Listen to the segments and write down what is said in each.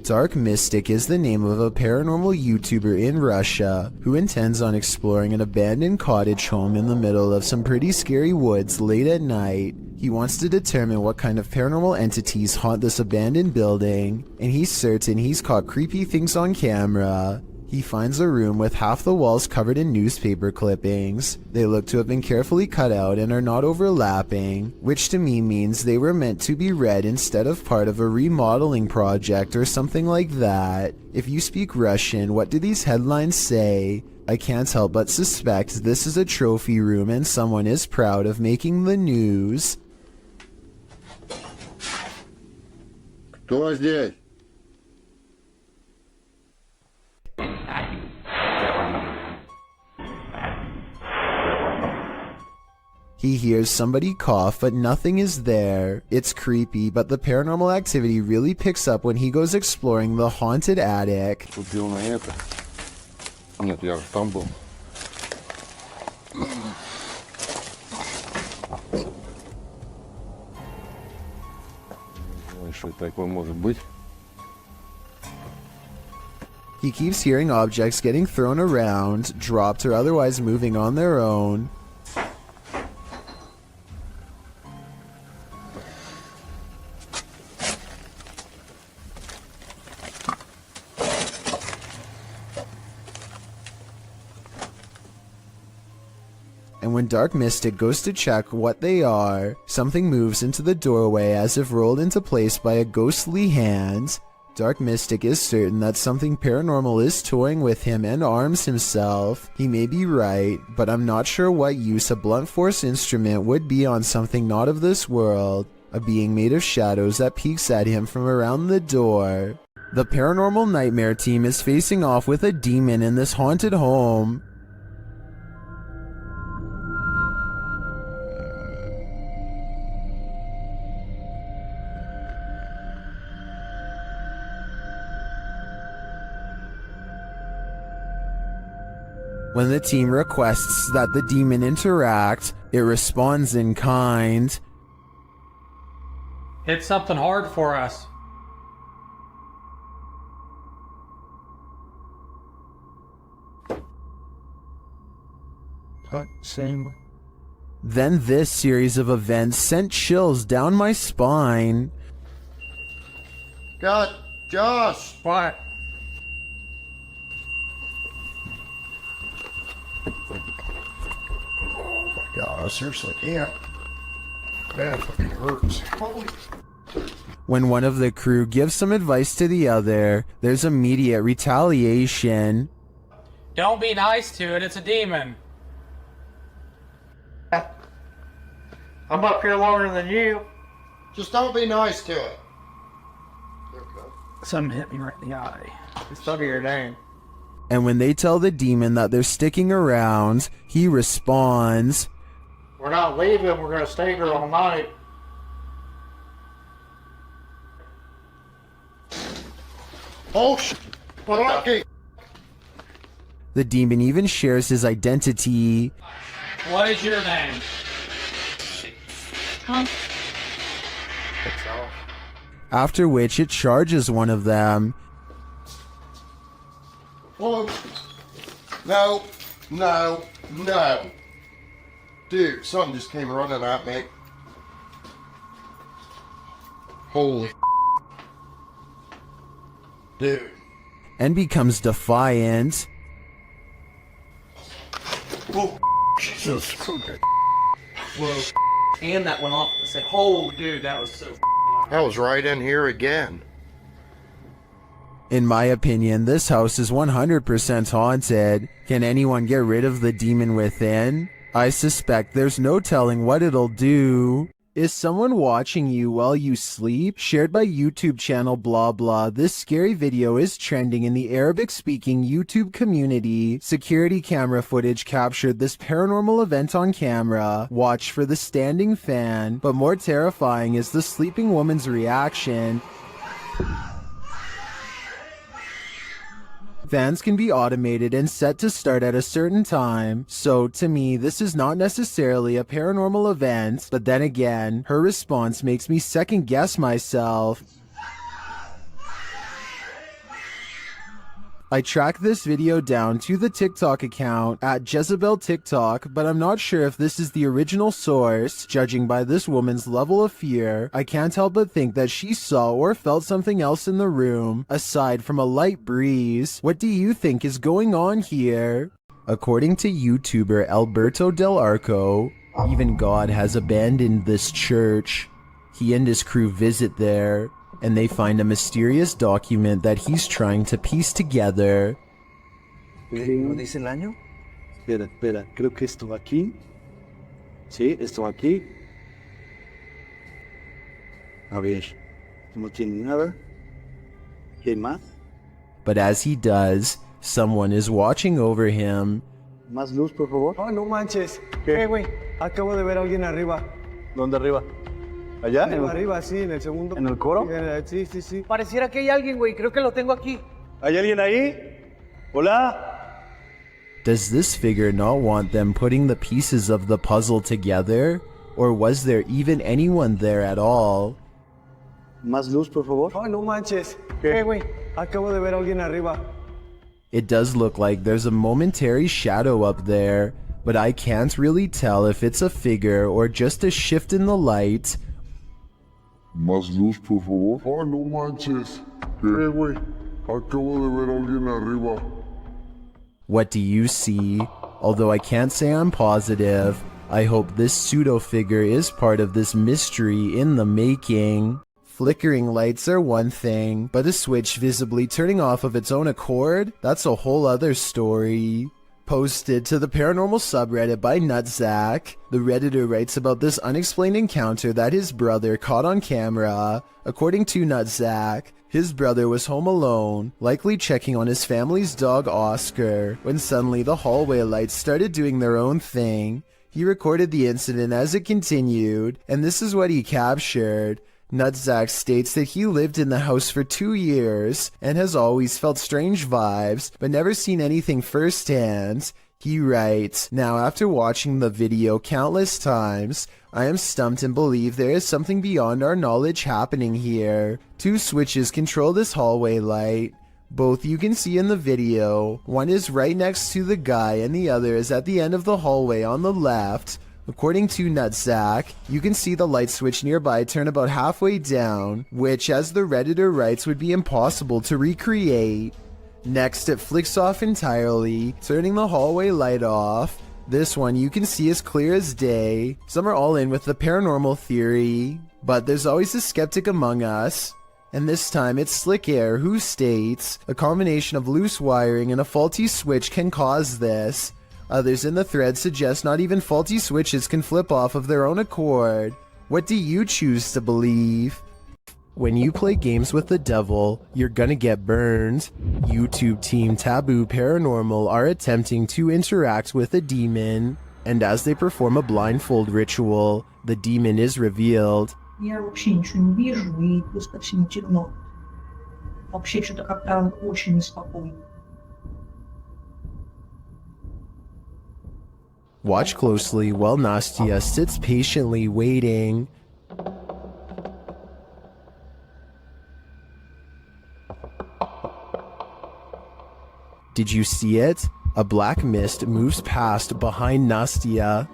Dark Mystic is the name of a paranormal YouTuber in Russia who intends on exploring an abandoned cottage home in the middle of some pretty scary woods late at night. He wants to determine what kind of paranormal entities haunt this abandoned building, and he's certain he's caught creepy things on camera. He finds a room with half the walls covered in newspaper clippings. They look to have been carefully cut out and are not overlapping, which to me means they were meant to be read instead of part of a remodeling project or something like that. If you speak Russian, what do these headlines say? I can't help but suspect this is a trophy room and someone is proud of making the news. Кто здесь? He hears somebody cough, but nothing is there. It's creepy, but the paranormal activity really picks up when he goes exploring the haunted attic. Купил на это. Нет, я же там был. Что такое может быть? He keeps hearing objects getting thrown around, dropped or otherwise moving on their own. And when Dark Mystic goes to check what they are, something moves into the doorway as if rolled into place by a ghostly hand. Dark Mystic is certain that something paranormal is toying with him and arms himself. He may be right, but I'm not sure what use a blunt force instrument would be on something not of this world, a being made of shadows that peeks at him from around the door. The Paranormal Nightmare team is facing off with a demon in this haunted home. When the team requests that the demon interact, it responds in kind. Hit something hard for us. Then this series of events sent chills down my spine. God, Josh! What? God, I seriously can't. That fucking hurts. Holy. When one of the crew gives some advice to the other, there's immediate retaliation. Don't be nice to it, it's a demon. I'm up here longer than you. Just don't be nice to it. Something hit me right in the eye. It's under your name. And when they tell the demon that they're sticking around, he responds, We're not leaving, we're gonna stay here all night. Oh shit! Lucky. The demon even shares his identity. What is your name? Huh? After which it charges one of them. Whoa. No, no, no. Dude, something just came running at me. Holy dude. And becomes defiant. Oh, Jesus. Whoa. And that went off and said, holy dude, that was so I was right in here again. In my opinion, this house is 100% haunted. Can anyone get rid of the demon within? I suspect there's no telling what it'll do. Is someone watching you while you sleep? Shared by YouTube channel blah blah. This scary video is trending in the Arabic-speaking YouTube community. Security camera footage captured this paranormal event on camera. Watch for the standing fan. But more terrifying is the sleeping woman's reaction. Fans can be automated and set to start at a certain time, so to me this is not necessarily a paranormal event, but then again, her response makes me second guess myself. I tracked this video down to the TikTok account at Jezebel TikTok, but I'm not sure if this is the original source. Judging by this woman's level of fear, I can't help but think that she saw or felt something else in the room, aside from a light breeze. What do you think is going on here? According to YouTuber Alberto Del Arco, even God has abandoned this church. He and his crew visit there, and they find a mysterious document that he's trying to piece together. ¿No dice el año? Espera, creo que esto aquí. Sí, esto aquí. A ver, no tiene nada. ¿Qué más? But as he does, someone is watching over him. Más luz, por favor. Oh, no manches. ¿Qué? Güey, acabo de ver a alguien arriba. ¿Dónde arriba? ¿Allá? Arriba, sí, en el segundo. ¿En el coro? Sí, sí, sí. Pareciera que hay alguien, güey. Creo que lo tengo aquí. ¿Hay alguien ahí? ¿Hola? Does this figure not want them putting the pieces of the puzzle together? Or was there even anyone there at all? Más luz, por favor. Oh, no manches. ¿Qué? Güey, acabo de ver a alguien arriba. It does look like there's a momentary shadow up there, but I can't really tell if it's a figure or just a shift in the light. Más luz, por favor. Oh, no manches. ¿Qué, güey? Acabo de ver a alguien arriba. What do you see? Although I can't say I'm positive, I hope this pseudo-figure is part of this mystery in the making. Flickering lights are one thing, but a switch visibly turning off of its own accord? That's a whole other story. Posted to the paranormal subreddit by Nutzack, the redditor writes about this unexplained encounter that his brother caught on camera. According to Nutzack, his brother was home alone, likely checking on his family's dog Oscar, when suddenly the hallway lights started doing their own thing. He recorded the incident as it continued, and this is what he captured. Nutzack states that he lived in the house for 2 years and has always felt strange vibes, but never seen anything firsthand. He writes, "Now after watching the video countless times, I am stumped and believe there is something beyond our knowledge happening here. 2 switches control this hallway light. Both you can see in the video. One is right next to the guy and the other is at the end of the hallway on the left. According to Nutzack, you can see the light switch nearby turn about halfway down, which, as the redditor writes, would be impossible to recreate. Next, it flicks off entirely, turning the hallway light off. This one you can see as clear as day. Some are all in with the paranormal theory, but there's always a skeptic among us. And this time it's Slick Air who states, a combination of loose wiring and a faulty switch can cause this. Others in the thread suggest not even faulty switches can flip off of their own accord. What do you choose to believe? When you play games with the devil, you're gonna get burned. YouTube team Taboo Paranormal are attempting to interact with a demon, and as they perform a blindfold ritual, the demon is revealed. Я вообще ничего не вижу, и просто всем темно. Вообще что-то как-то очень неспокойно. Watch closely while Nastia sits patiently waiting. Did you see it? A black mist moves past behind Nastia.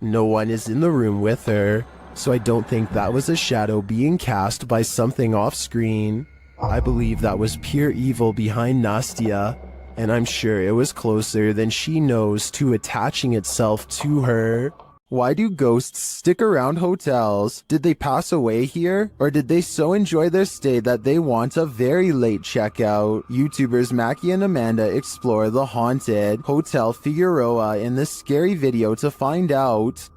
No one is in the room with her, so I don't think that was a shadow being cast by something off screen. I believe that was pure evil behind Nastia, and I'm sure it was closer than she knows to attaching itself to her. Why do ghosts stick around hotels? Did they pass away here? Or did they so enjoy their stay that they want a very late checkout? YouTubers Mackie and Amanda explore the haunted Hotel Figueroa in this scary video to find out.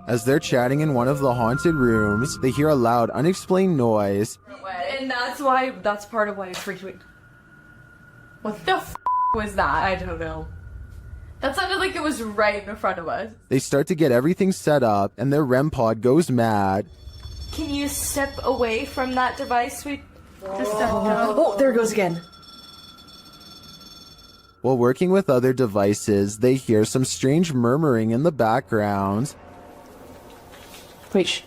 As they're chatting in one of the haunted rooms, they hear a loud, unexplained noise. And that's part of why it freaked me. What the f was that? I don't know. That sounded like it was right in front of us. They start to get everything set up, and their REM pod goes mad. Can you step away from that device we just stepped on? Oh, there it goes again. While working with other devices, they hear some strange murmuring in the background. Wait,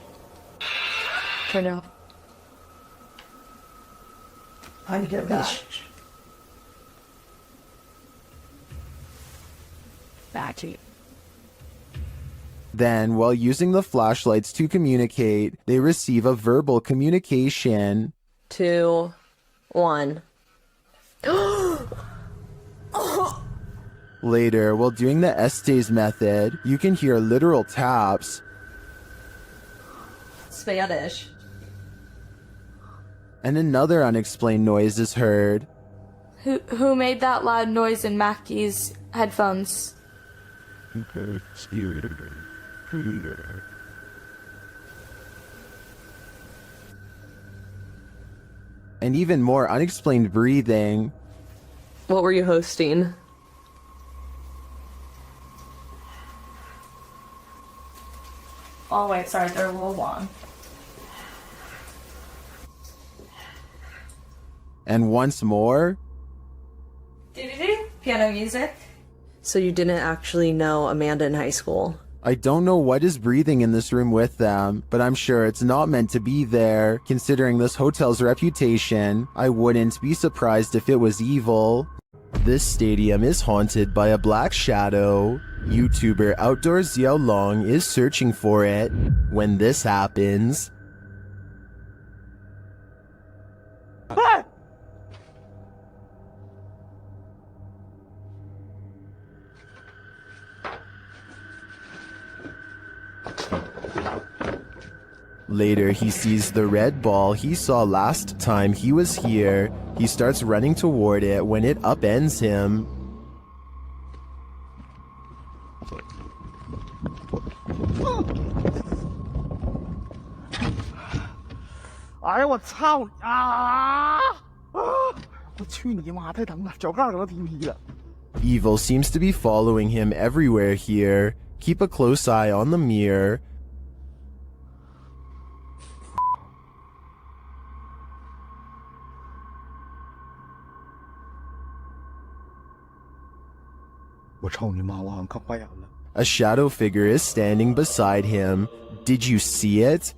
turn it off. I need to get back. Back to you. Then, while using the flashlights to communicate, they receive a verbal communication. 2, 1. Later, while doing the Estes method, you can hear literal taps. Spanish. And another unexplained noise is heard. Who made that loud noise in Mackey's headphones? And even more unexplained breathing. What were you hosting? Oh wait, sorry, they're a little long. And once more. Piano music. So you didn't actually know Amanda in high school? I don't know what is breathing in this room with them, but I'm sure it's not meant to be there. Considering this hotel's reputation, I wouldn't be surprised if it was evil. This stadium is haunted by a black shadow. YouTuber Outdoors Xiao Long is searching for it when this happens. Later, he sees the red ball he saw last time he was here. He starts running toward it when it upends him. Evil seems to be following him everywhere here. Keep a close eye on the mirror. A shadow figure is standing beside him. Did you see it?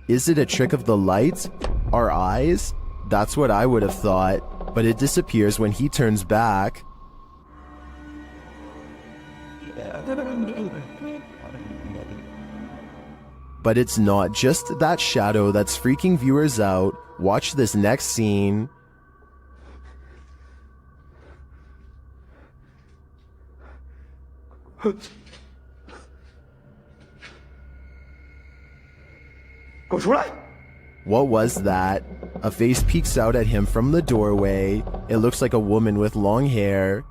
Is it a trick of the light? Our eyes? That's what I would have thought, but it disappears when he turns back. But it's not just that shadow that's freaking viewers out. Watch this next scene. What was that? A face peeks out at him from the doorway. It looks like a woman with long hair.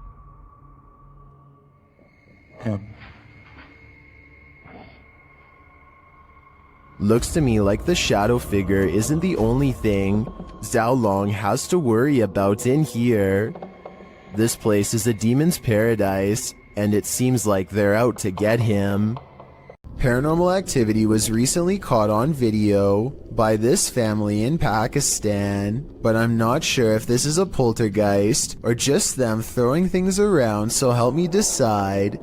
Looks to me like the shadow figure isn't the only thing Xiao Long has to worry about in here. This place is a demon's paradise, and it seems like they're out to get him. Paranormal activity was recently caught on video by this family in Pakistan, but I'm not sure if this is a poltergeist or just them throwing things around, so help me decide.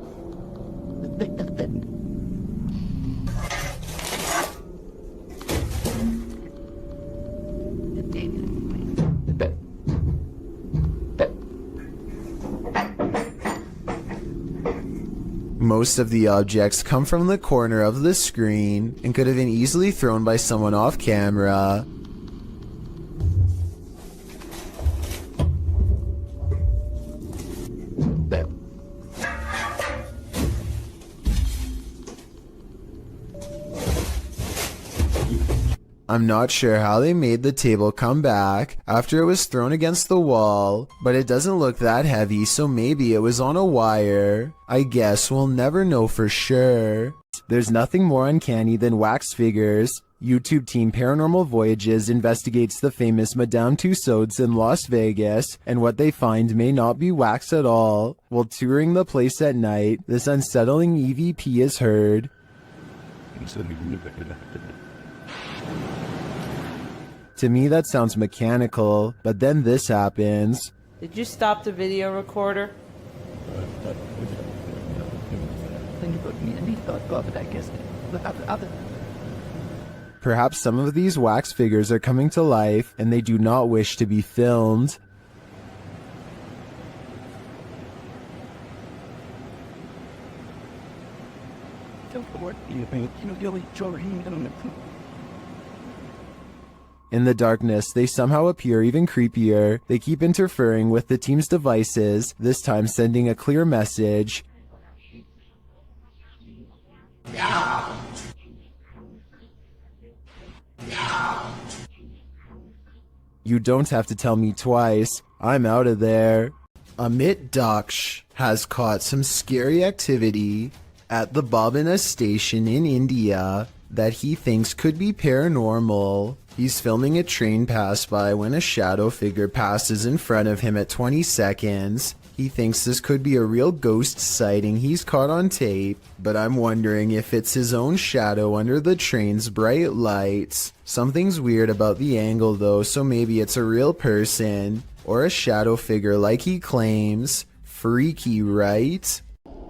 Most of the objects come from the corner of the screen and could have been easily thrown by someone off camera. I'm not sure how they made the table come back after it was thrown against the wall, but it doesn't look that heavy, so maybe it was on a wire. I guess we'll never know for sure. There's nothing more uncanny than wax figures. YouTube team Paranormal Voyages investigates the famous Madame Tussauds in Las Vegas, and what they find may not be wax at all. While touring the place at night, this unsettling EVP is heard. To me that sounds mechanical, but then this happens. Did you stop the video recorder? Perhaps some of these wax figures are coming to life and they do not wish to be filmed. In the darkness, they somehow appear even creepier. They keep interfering with the team's devices, this time sending a clear message. You don't have to tell me twice. I'm out of there. Amit Daksh has caught some scary activity at the Bobina station in India that he thinks could be paranormal. He's filming a train pass by when a shadow figure passes in front of him at 20 seconds. He thinks this could be a real ghost sighting he's caught on tape, but I'm wondering if it's his own shadow under the train's bright lights. Something's weird about the angle though, so maybe it's a real person, or a shadow figure like he claims. Freaky, right?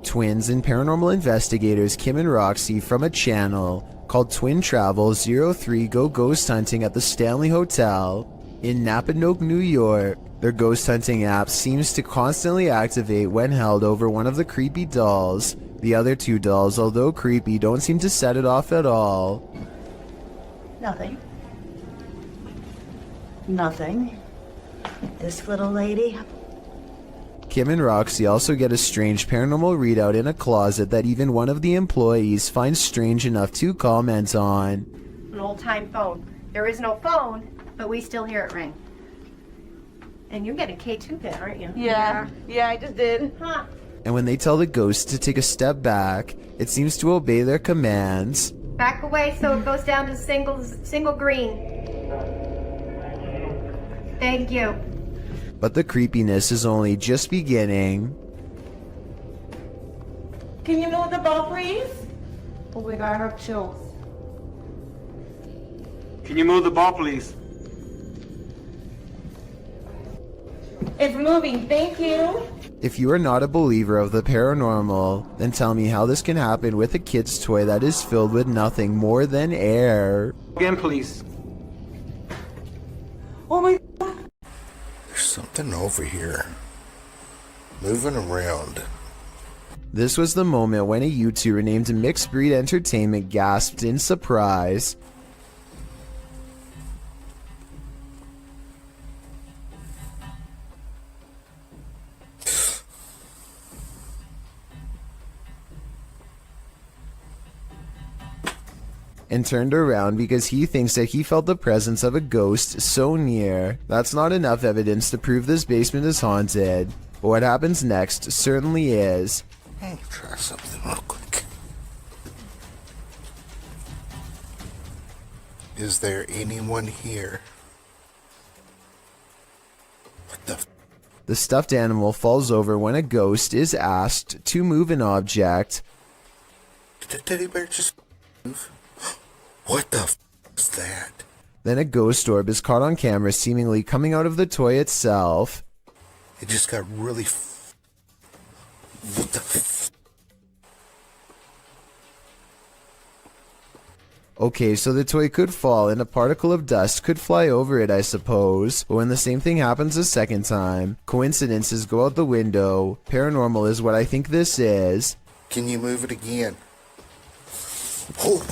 Twins and paranormal investigators Kim and Roxy from a channel called Twin Travel 03 go ghost hunting at the Stanley Hotel in Napanoke, New York. Their ghost hunting app seems to constantly activate when held over one of the creepy dolls. The other two dolls, although creepy, don't seem to set it off at all. Nothing. Nothing. This little lady. Kim and Roxy also get a strange paranormal readout in a closet that even one of the employees finds strange enough to comment on. An old-time phone. There is no phone, but we still hear it ring. And you get a K2 then, aren't you? Yeah, I just did. Huh. And when they tell the ghost to take a step back, it seems to obey their commands. Back away so it goes down to single green. Thank you. But the creepiness is only just beginning. Can you move the ball, please? Oh, we got her chills. Can you move the ball, please? It's moving, thank you. If you are not a believer of the paranormal, then tell me how this can happen with a kid's toy that is filled with nothing more than air. Again, please. Oh my. There's something over here. Moving around. This was the moment when a YouTuber named Mixed Breed Entertainment gasped in surprise. And turned around because he thinks that he felt the presence of a ghost so near. That's not enough evidence to prove this basement is haunted. But what happens next certainly is. Let me try something real quick. Is there anyone here? What the? The stuffed animal falls over when a ghost is asked to move an object. Did the teddy bear just move? What the is that? Then a ghost orb is caught on camera seemingly coming out of the toy itself. It just got really what the Okay, so the toy could fall and a particle of dust could fly over it, I suppose. But when the same thing happens a second time, coincidences go out the window. Paranormal is what I think this is. Can you move it again? Oh.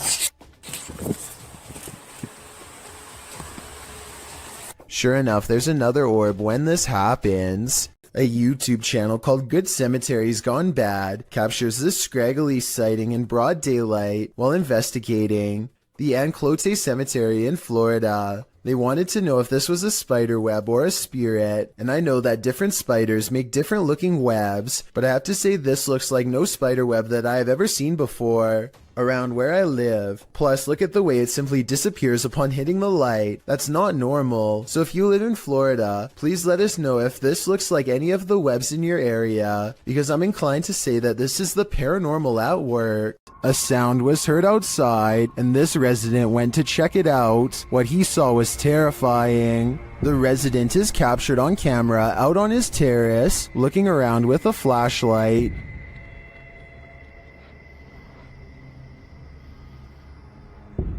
Sure enough, there's another orb when this happens. A YouTube channel called Good Cemeteries Gone Bad captures this scraggly sighting in broad daylight while investigating the Anclote Cemetery in Florida. They wanted to know if this was a spider web or a spirit, and I know that different spiders make different looking webs, but I have to say this looks like no spider web that I have ever seen before. around where I live. Plus, look at the way it simply disappears upon hitting the light. That's not normal. So if you live in Florida, please let us know if this looks like any of the webs in your area, because I'm inclined to say that this is the paranormal at work. A sound was heard outside, and this resident went to check it out. What he saw was terrifying. The resident is captured on camera out on his terrace, looking around with a flashlight.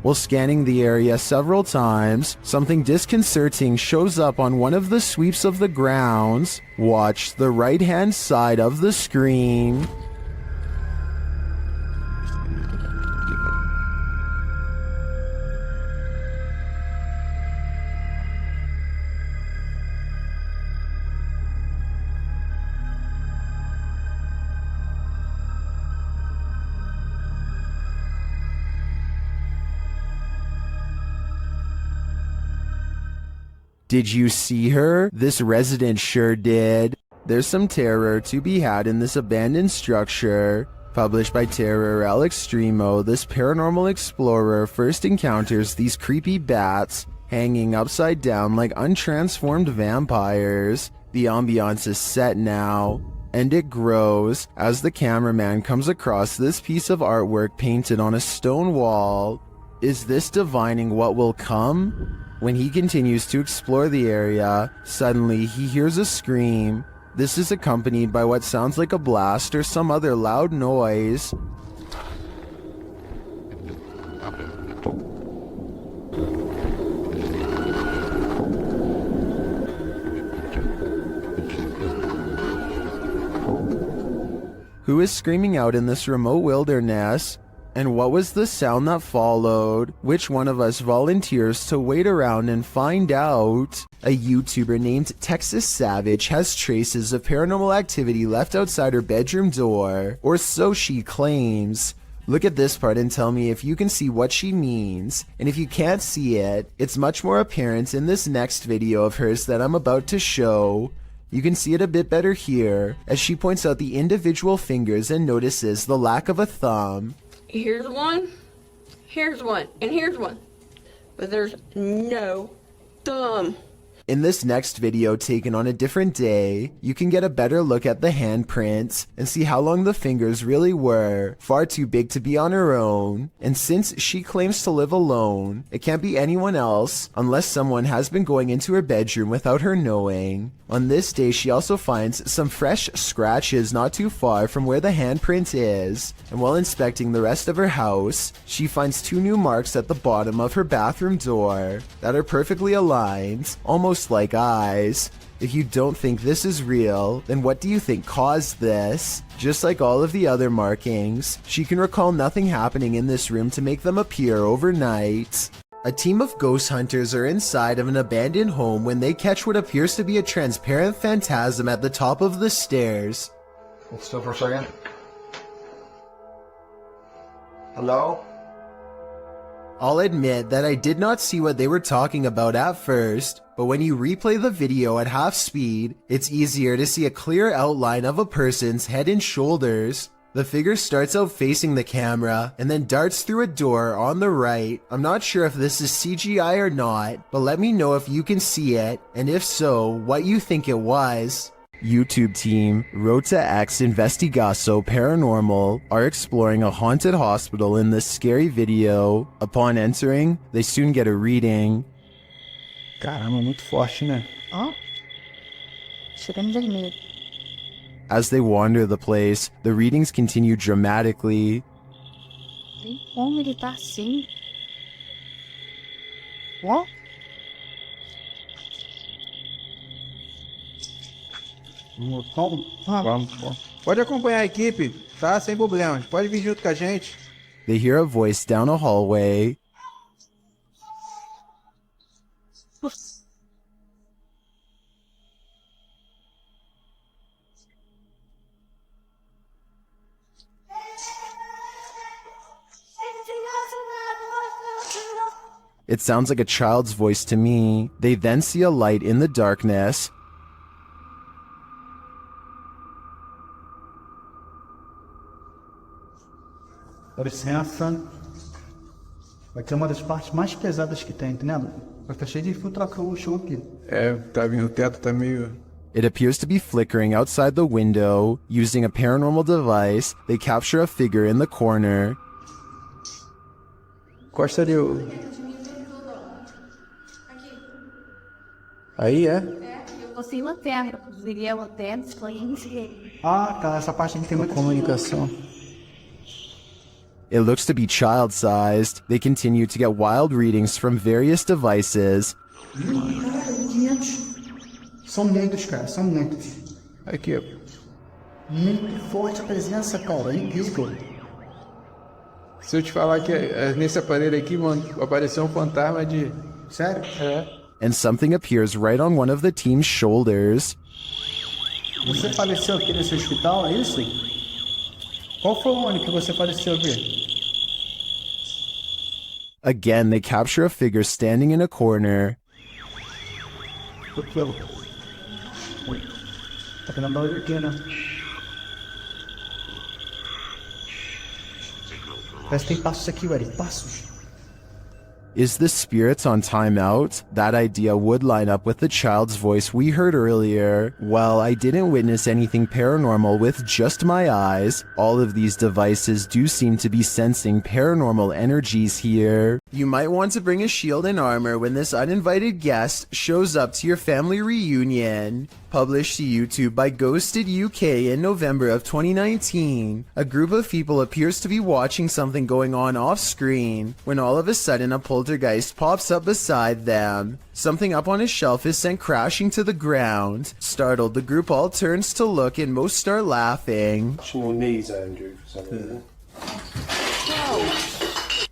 While scanning the area several times, something disconcerting shows up on one of the sweeps of the grounds. Watch the right-hand side of the screen. Did you see her? This resident sure did. There's some terror to be had in this abandoned structure. Published by Terror El Extremo, this paranormal explorer first encounters these creepy bats hanging upside down like untransformed vampires. The ambiance is set now, and it grows as the cameraman comes across this piece of artwork painted on a stone wall. Is this divining what will come? When he continues to explore the area, suddenly he hears a scream. This is accompanied by what sounds like a blast or some other loud noise. Who is screaming out in this remote wilderness? And what was the sound that followed? Which one of us volunteers to wait around and find out? A YouTuber named Texas Savage has traces of paranormal activity left outside her bedroom door, or so she claims. Look at this part and tell me if you can see what she means. And if you can't see it, it's much more apparent in this next video of hers that I'm about to show. You can see it a bit better here, as she points out the individual fingers and notices the lack of a thumb. Here's one, and here's one. But there's no thumb. In this next video taken on a different day, you can get a better look at the handprints and see how long the fingers really were, far too big to be on her own. And since she claims to live alone, it can't be anyone else unless someone has been going into her bedroom without her knowing. On this day, she also finds some fresh scratches not too far from where the handprint is, and while inspecting the rest of her house, she finds 2 new marks at the bottom of her bathroom door that are perfectly aligned, almost like eyes. If you don't think this is real, then what do you think caused this? Just like all of the other markings, she can recall nothing happening in this room to make them appear overnight. A team of ghost hunters are inside of an abandoned home when they catch what appears to be a transparent phantasm at the top of the stairs. Hold still for a second. Hello? I'll admit that I did not see what they were talking about at first, but when you replay the video at half speed, it's easier to see a clear outline of a person's head and shoulders. The figure starts out facing the camera and then darts through a door on the right. I'm not sure if this is CGI or not, but let me know if you can see it, and if so, what you think it was. YouTube team Rota X Investigaso Paranormal are exploring a haunted hospital in this scary video. Upon entering, they soon get a reading. Caramba, muito forte, né? Ó, chegando vermelho. As they wander the place, the readings continue dramatically. Nem como ele tá assim. Ó. Vamos. Pode acompanhar a equipe, tá? Sem problemas. Pode vir junto com a gente. They hear a voice down a hallway. It sounds like a child's voice to me. They then see a light in the darkness. Com licença. Vai ser uma das partes mais pesadas que tem, entendeu? Vai estar cheio de infiltração no chão aqui. O teto tá meio... It appears to be flickering outside the window. Using a paranormal device, they capture a figure in the corner. Costa ali o... Aí Você lanterna, viria lanterna, Ah, tá. Essa parte aqui tem muita comunicação. It looks to be child-sized. They continue to get wild readings from various devices. São muitos, cara. São muitos. Aqui, ó. Muito forte a presença, cara. É incrível. Se eu te falar que nesse aparelho aqui, mano, apareceu um fantasma de... Sério? And something appears right on one of the team's shoulders. Você faleceu aqui nesse hospital, é isso? Qual foi o ano que você faleceu aqui? Again, they capture a figure standing in a corner. Tá querendo dar aqui, né? Parece que tem passos aqui, Ué. Passos. Is the spirit on timeout? That idea would line up with the child's voice we heard earlier. Well, I didn't witness anything paranormal with just my eyes. All of these devices do seem to be sensing paranormal energies here. You might want to bring a shield and armor when this uninvited guest shows up to your family reunion. Published to YouTube by Ghosted UK in November of 2019. A group of people appears to be watching something going on off screen when all of a sudden a poltergeist pops up beside them. Something up on a shelf is sent crashing to the ground. Startled, the group all turns to look and most start laughing. Your knees, Andrew, for some reason.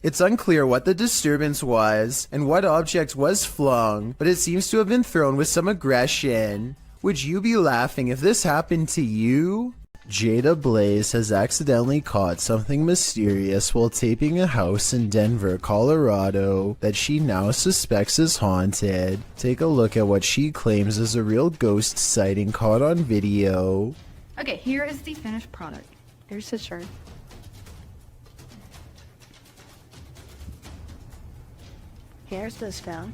It's unclear what the disturbance was and what object was flung, but it seems to have been thrown with some aggression. Would you be laughing if this happened to you? Jada Blaze has accidentally caught something mysterious while taping a house in Denver, Colorado that she now suspects is haunted. Take a look at what she claims is a real ghost sighting caught on video. Okay, here is the finished product. Here's his shirt. Here's this phone.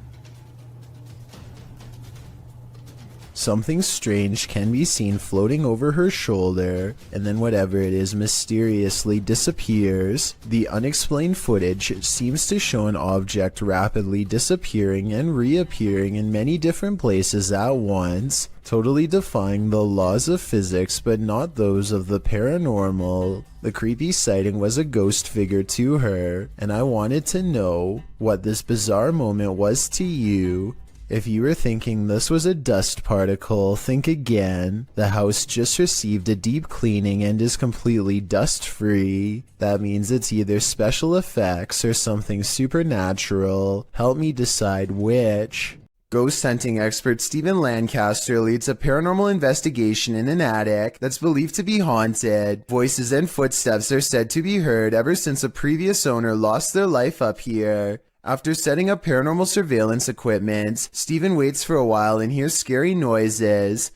Something strange can be seen floating over her shoulder, and then whatever it is mysteriously disappears. The unexplained footage seems to show an object rapidly disappearing and reappearing in many different places at once, totally defying the laws of physics but not those of the paranormal. The creepy sighting was a ghost figure to her, and I wanted to know what this bizarre moment was to you. If you were thinking this was a dust particle, think again. The house just received a deep cleaning and is completely dust-free. That means it's either special effects or something supernatural. Help me decide which. Ghost hunting expert Stephen Lancaster leads a paranormal investigation in an attic that's believed to be haunted. Voices and footsteps are said to be heard ever since a previous owner lost their life up here. After setting up paranormal surveillance equipment, Stephen waits for a while and hears scary noises.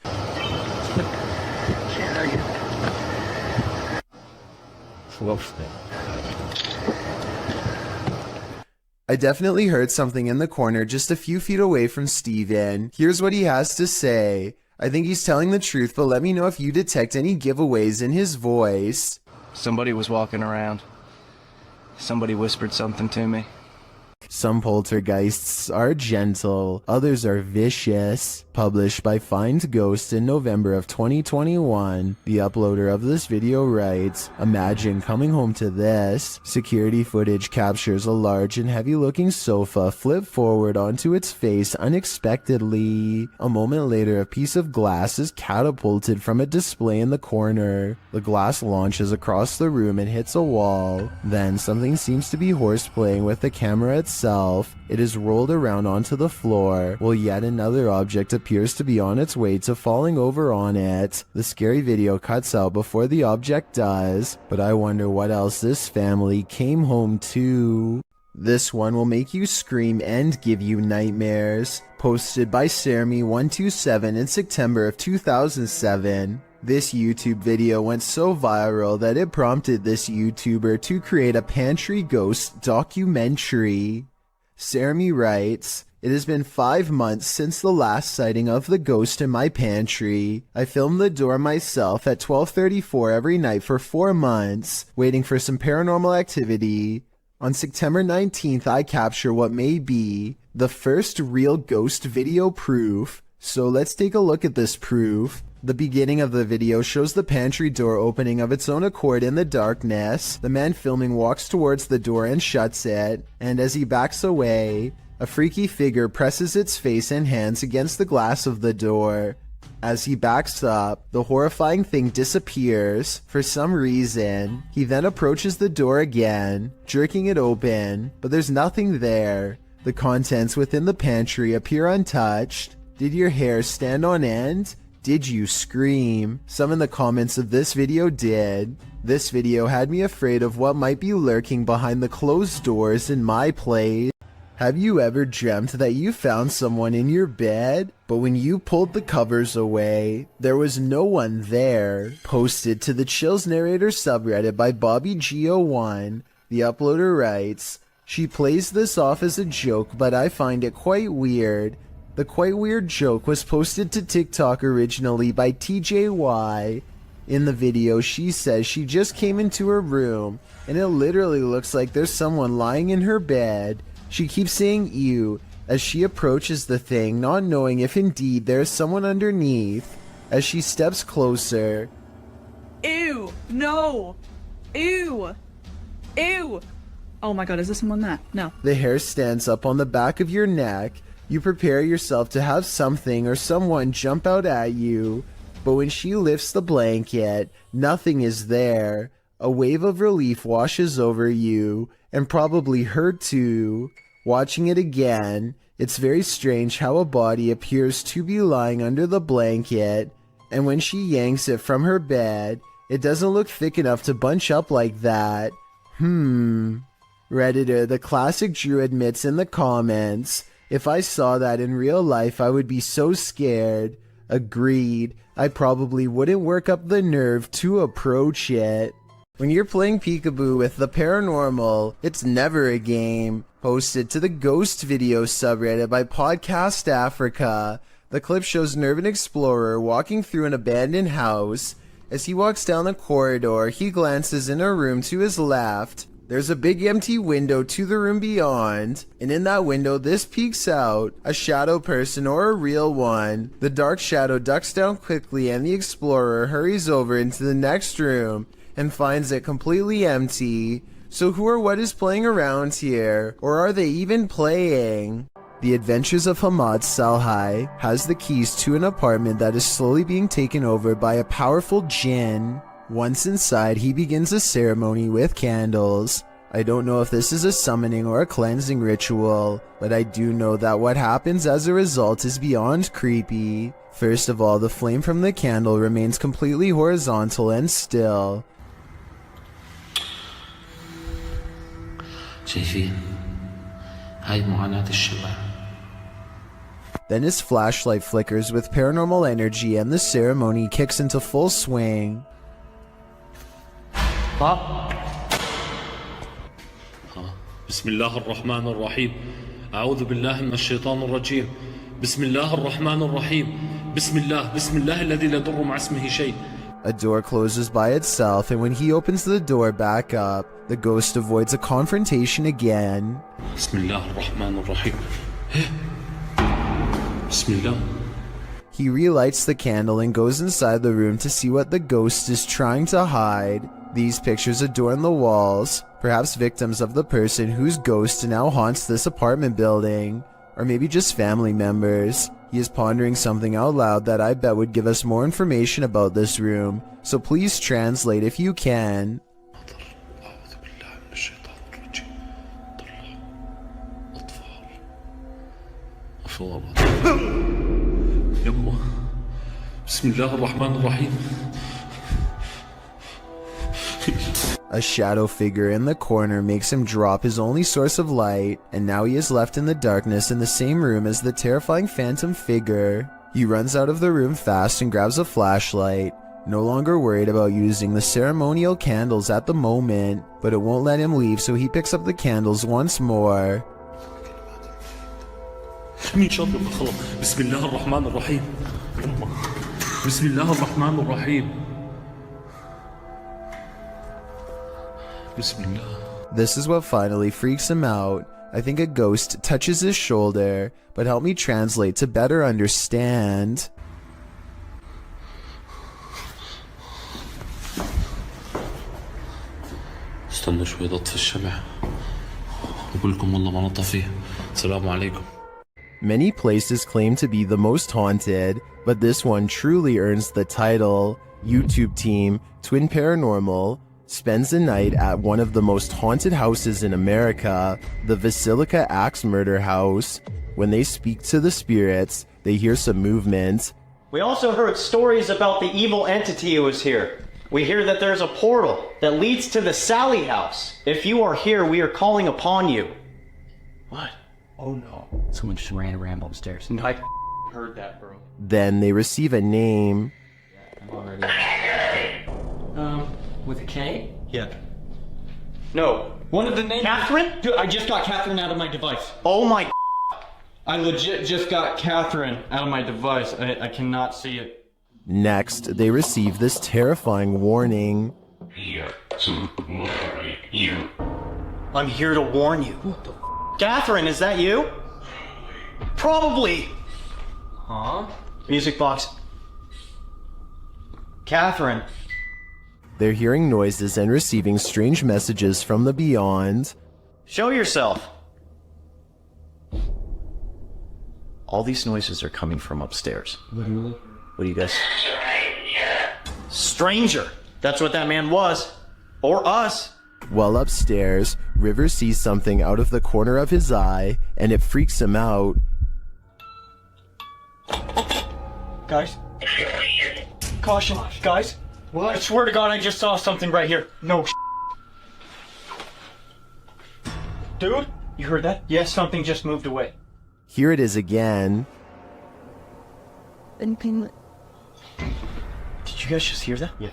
I definitely heard something in the corner just a few feet away from Stephen. Here's what he has to say. I think he's telling the truth, but let me know if you detect any giveaways in his voice. Somebody was walking around. Somebody whispered something to me. Some poltergeists are gentle, others are vicious. Published by Find Ghost in November of 2021, the uploader of this video writes, "Imagine coming home to this." Security footage captures a large and heavy-looking sofa flip forward onto its face unexpectedly. A moment later, a piece of glass is catapulted from a display in the corner. The glass launches across the room and hits a wall. Then something seems to be horseplaying with the camera itself. It is rolled around onto the floor, while yet another object appears to be on its way to falling over on it. The scary video cuts out before the object does, but I wonder what else this family came home to. This one will make you scream and give you nightmares. Posted by Sermi127 in September of 2007. This YouTube video went so viral that it prompted this YouTuber to create a Pantry ghost documentary. Jeremy writes, "It has been 5 months since the last sighting of the ghost in my pantry. I filmed the door myself at 12:34 every night for 4 months, waiting for some paranormal activity. On September 19th, I capture what may be the first real ghost video proof. So let's take a look at this proof. The beginning of the video shows the pantry door opening of its own accord in the darkness. The man filming walks towards the door and shuts it, and as he backs away, a freaky figure presses its face and hands against the glass of the door. As he backs up, the horrifying thing disappears for some reason. He then approaches the door again, jerking it open, but there's nothing there. The contents within the pantry appear untouched. Did your hair stand on end? Did you scream? Some in the comments of this video did. This video had me afraid of what might be lurking behind the closed doors in my place. Have you ever dreamt that you found someone in your bed, but when you pulled the covers away, there was no one there?" Posted to the Chills Narrator subreddit by BobbyGO1, the uploader writes, "She plays this off as a joke, but I find it quite weird. The quite weird joke was posted to TikTok originally by TJY. In the video, she says she just came into her room, and it literally looks like there's someone lying in her bed. She keeps saying ew as she approaches the thing, not knowing if indeed there is someone underneath. As she steps closer, ew, no, ew, ew. Oh my god, is there someone there? No. The hair stands up on the back of your neck. You prepare yourself to have something or someone jump out at you, but when she lifts the blanket, nothing is there. A wave of relief washes over you, and probably her too. Watching it again, it's very strange how a body appears to be lying under the blanket, and when she yanks it from her bed, it doesn't look thick enough to bunch up like that. Redditor The Classic Drew admits in the comments, "If I saw that in real life, I would be so scared." Agreed. I probably wouldn't work up the nerve to approach it. When you're playing peekaboo with the paranormal, it's never a game. Posted to the Ghost Video subreddit by Podcast Africa. The clip shows an urban explorer walking through an abandoned house. As he walks down the corridor, he glances in a room to his left. There's a big empty window to the room beyond, and in that window this peeks out, a shadow person or a real one. The dark shadow ducks down quickly and the explorer hurries over into the next room and finds it completely empty. So who or what is playing around here? Or are they even playing? The Adventures of Hamad Salhai has the keys to an apartment that is slowly being taken over by a powerful jinn. Once inside, he begins a ceremony with candles. I don't know if this is a summoning or a cleansing ritual, but I do know that what happens as a result is beyond creepy. First of all, the flame from the candle remains completely horizontal and still. Then his flashlight flickers with paranormal energy and the ceremony kicks into full swing. بسم الله الرحمن الرحيم أعوذ بالله من الشيطان الرجيم بسم الله الرحمن الرحيم بسم الله الذي لا يضر مع اسمه شيء. A door closes by itself, and when he opens the door back up, the ghost avoids a confrontation again. بسم الله الرحمن الرحيم بسم الله. He relights the candle and goes inside the room to see what the ghost is trying to hide. These pictures adorn the walls, perhaps victims of the person whose ghost now haunts this apartment building, or maybe just family members. He is pondering something out loud that I bet would give us more information about this room, so please translate if you can. بسم الله الرحمن الرحيم. A shadow figure in the corner makes him drop his only source of light, and now he is left in the darkness in the same room as the terrifying phantom figure. He runs out of the room fast and grabs a flashlight. No longer worried about using the ceremonial candles at the moment, but it won't let him leave, so he picks up the candles once more. مين شاطر بالخلق؟ بسم الله الرحمن الرحيم. بسم الله الرحمن الرحيم. بسم الله. This is what finally freaks him out. I think a ghost touches his shoulder, but help me translate to better understand. استنوا شوي ضطف الشمع. بقول لكم والله ما نطفي. السلام عليكم. Many places claim to be the most haunted, but this one truly earns the title. YouTube team Twin Paranormal spends the night at one of the most haunted houses in America, the Basilica Axe Murder House. When they speak to the spirits, they hear some movement. We also heard stories about the evil entity who was here. We hear that there's a portal that leads to the Sally house. If you are here, we are calling upon you. What? Oh no. Someone just ran around upstairs. No, I heard that, bro. Then they receive a name. I'm already... with a K? Yeah. No. One of the names... Catherine? Dude, I just got Catherine out of my device. Oh my... I legit just got Catherine out of my device. I cannot see it. Next, they receive this terrifying warning. I'm here to warn you. What the Catherine, is that you? Probably. Huh? Music box. Catherine. They're hearing noises and receiving strange messages from the beyond. Show yourself. All these noises are coming from upstairs. Literally? What do you guys... Stranger! That's what that man was. Or us. While upstairs, River sees something out of the corner of his eye, and it freaks him out. Guys? Caution, guys. What? I swear to God, I just saw something right here. No Dude, you heard that? Yes, something just moved away. Here it is again. Did you guys just hear that? Yeah.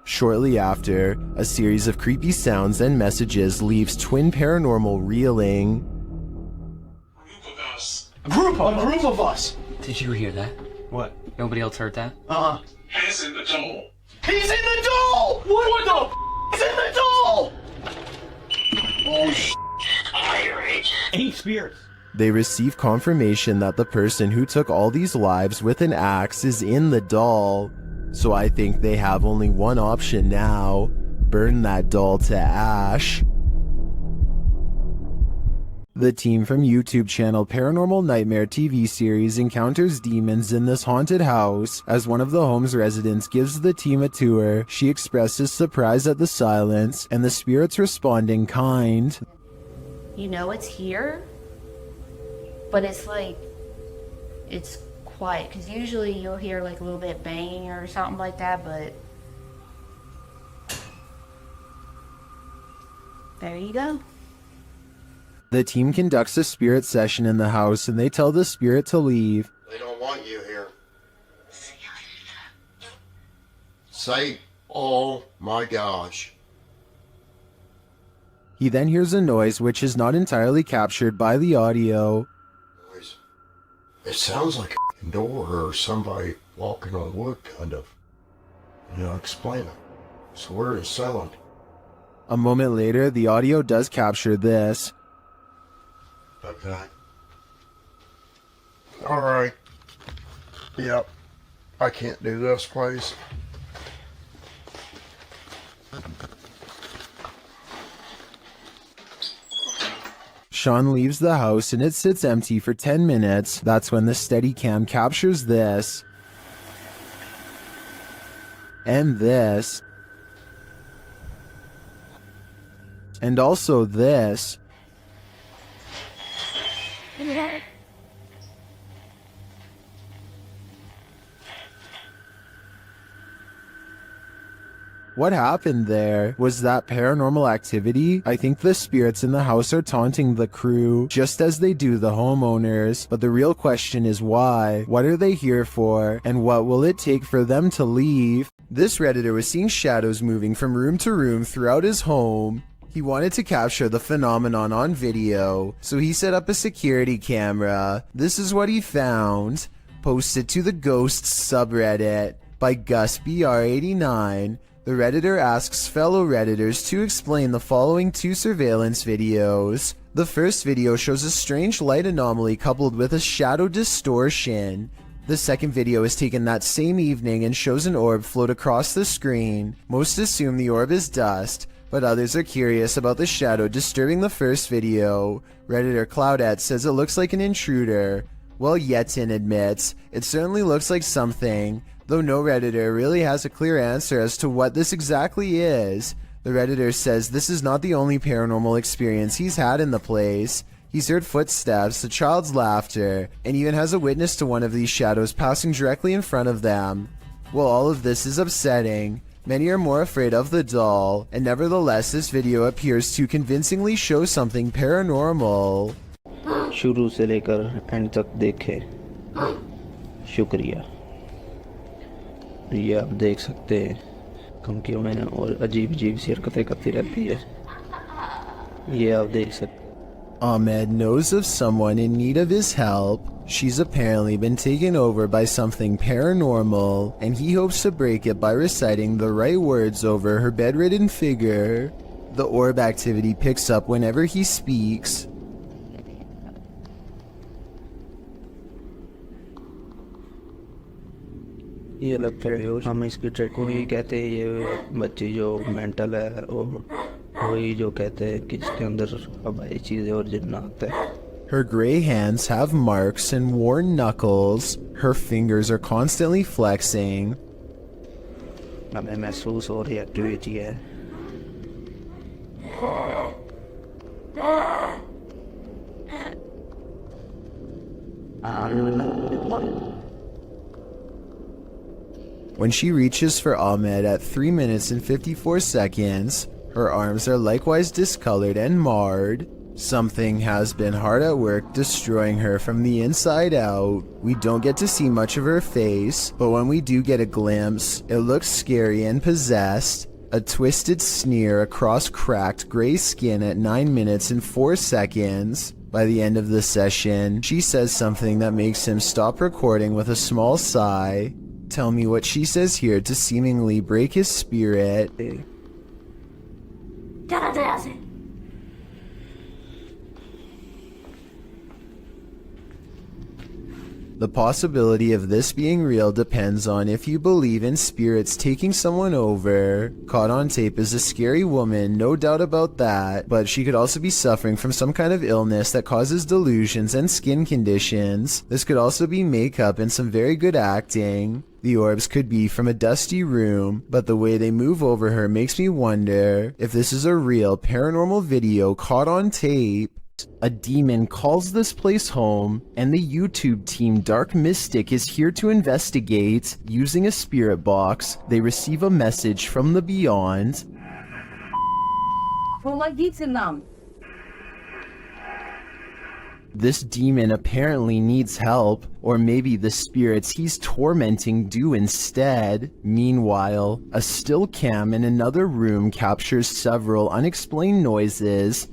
Shortly after, a series of creepy sounds and messages leaves Twin Paranormal reeling. A group of us! Did you hear that? What? Nobody else heard that? He's in the doll! He's in the doll! What the He's in the doll! Oh, Irish. 8 spirits. They receive confirmation that the person who took all these lives with an axe is in the doll. So I think they have only one option now. Burn that doll to ash. The team from YouTube channel Paranormal Nightmare TV series encounters demons in this haunted house. As one of the home's residents gives the team a tour, she expresses surprise at the silence, and the spirits respond in kind. You know it's here, but it's like, it's quiet, because usually you'll hear like a little bit banging or something like that, but there you go. The team conducts a spirit session in the house, and they tell the spirit to leave. They don't want you here. Say, oh my gosh. He then hears a noise which is not entirely captured by the audio. It sounds like a door or somebody walking on wood, kind of. Explain it. So where is sound? A moment later, the audio does capture this. Okay. Alright. Yep. I can't do this, please. Sean leaves the house and it sits empty for 10 minutes. That's when the Steadicam captures this. And this. And also this. What happened there? Was that paranormal activity? I think the spirits in the house are taunting the crew, just as they do the homeowners. But the real question is why? What are they here for? And what will it take for them to leave? This Redditor was seeing shadows moving from room to room throughout his home. He wanted to capture the phenomenon on video, so he set up a security camera. This is what he found. Posted to the Ghosts subreddit by GusBR89. The Redditor asks fellow Redditors to explain the following two surveillance videos. The first video shows a strange light anomaly coupled with a shadow distortion. The second video is taken that same evening and shows an orb float across the screen. Most assume the orb is dust, but others are curious about the shadow disturbing the first video. Redditor Cloudette says it looks like an intruder, while Yetin admits it certainly looks like something, though no Redditor really has a clear answer as to what this exactly is. The Redditor says this is not the only paranormal experience he's had in the place. He's heard footsteps, a child's laughter, and even has a witness to one of these shadows passing directly in front of them. While all of this is upsetting, many are more afraid of the doll, and nevertheless this video appears to convincingly show something paranormal. शुरू से लेकर and तक देखे शुक्रिया। ये आप देख सकते हैं धमकियों में और अजीब अजीब सी हरकतें करती रहती है। ये आप देख सकते। Ahmed knows of someone in need of his help. She's apparently been taken over by something paranormal, and he hopes to break it by reciting the right words over her bedridden figure. The orb activity picks up whenever he speaks. ये लगता है हम इसकी track को ही कहते हैं। ये बच्ची जो मेंटल है वही जो कहते हैं कि इसके अंदर हवाई चीजें और जिन्नात है। Her gray hands have marks and worn knuckles. Her fingers are constantly flexing. हमें महसूस हो रही एक्टिविटी है। When she reaches for Ahmed at 3 minutes and 54 seconds, her arms are likewise discolored and marred. Something has been hard at work destroying her from the inside out. We don't get to see much of her face, but when we do get a glimpse, it looks scary and possessed. A twisted sneer across cracked gray skin at 9 minutes and 4 seconds. By the end of the session, she says something that makes him stop recording with a small sigh. Tell me what she says here to seemingly break his spirit. The possibility of this being real depends on if you believe in spirits taking someone over. Caught on tape is a scary woman, no doubt about that, but she could also be suffering from some kind of illness that causes delusions and skin conditions. This could also be makeup and some very good acting. The orbs could be from a dusty room, but the way they move over her makes me wonder if this is a real paranormal video caught on tape. A demon calls this place home, and the YouTube team Dark Mystic is here to investigate. Using a spirit box, they receive a message from the beyond. Помогите нам. This demon apparently needs help, or maybe the spirits he's tormenting do instead. Meanwhile, a still cam in another room captures several unexplained noises.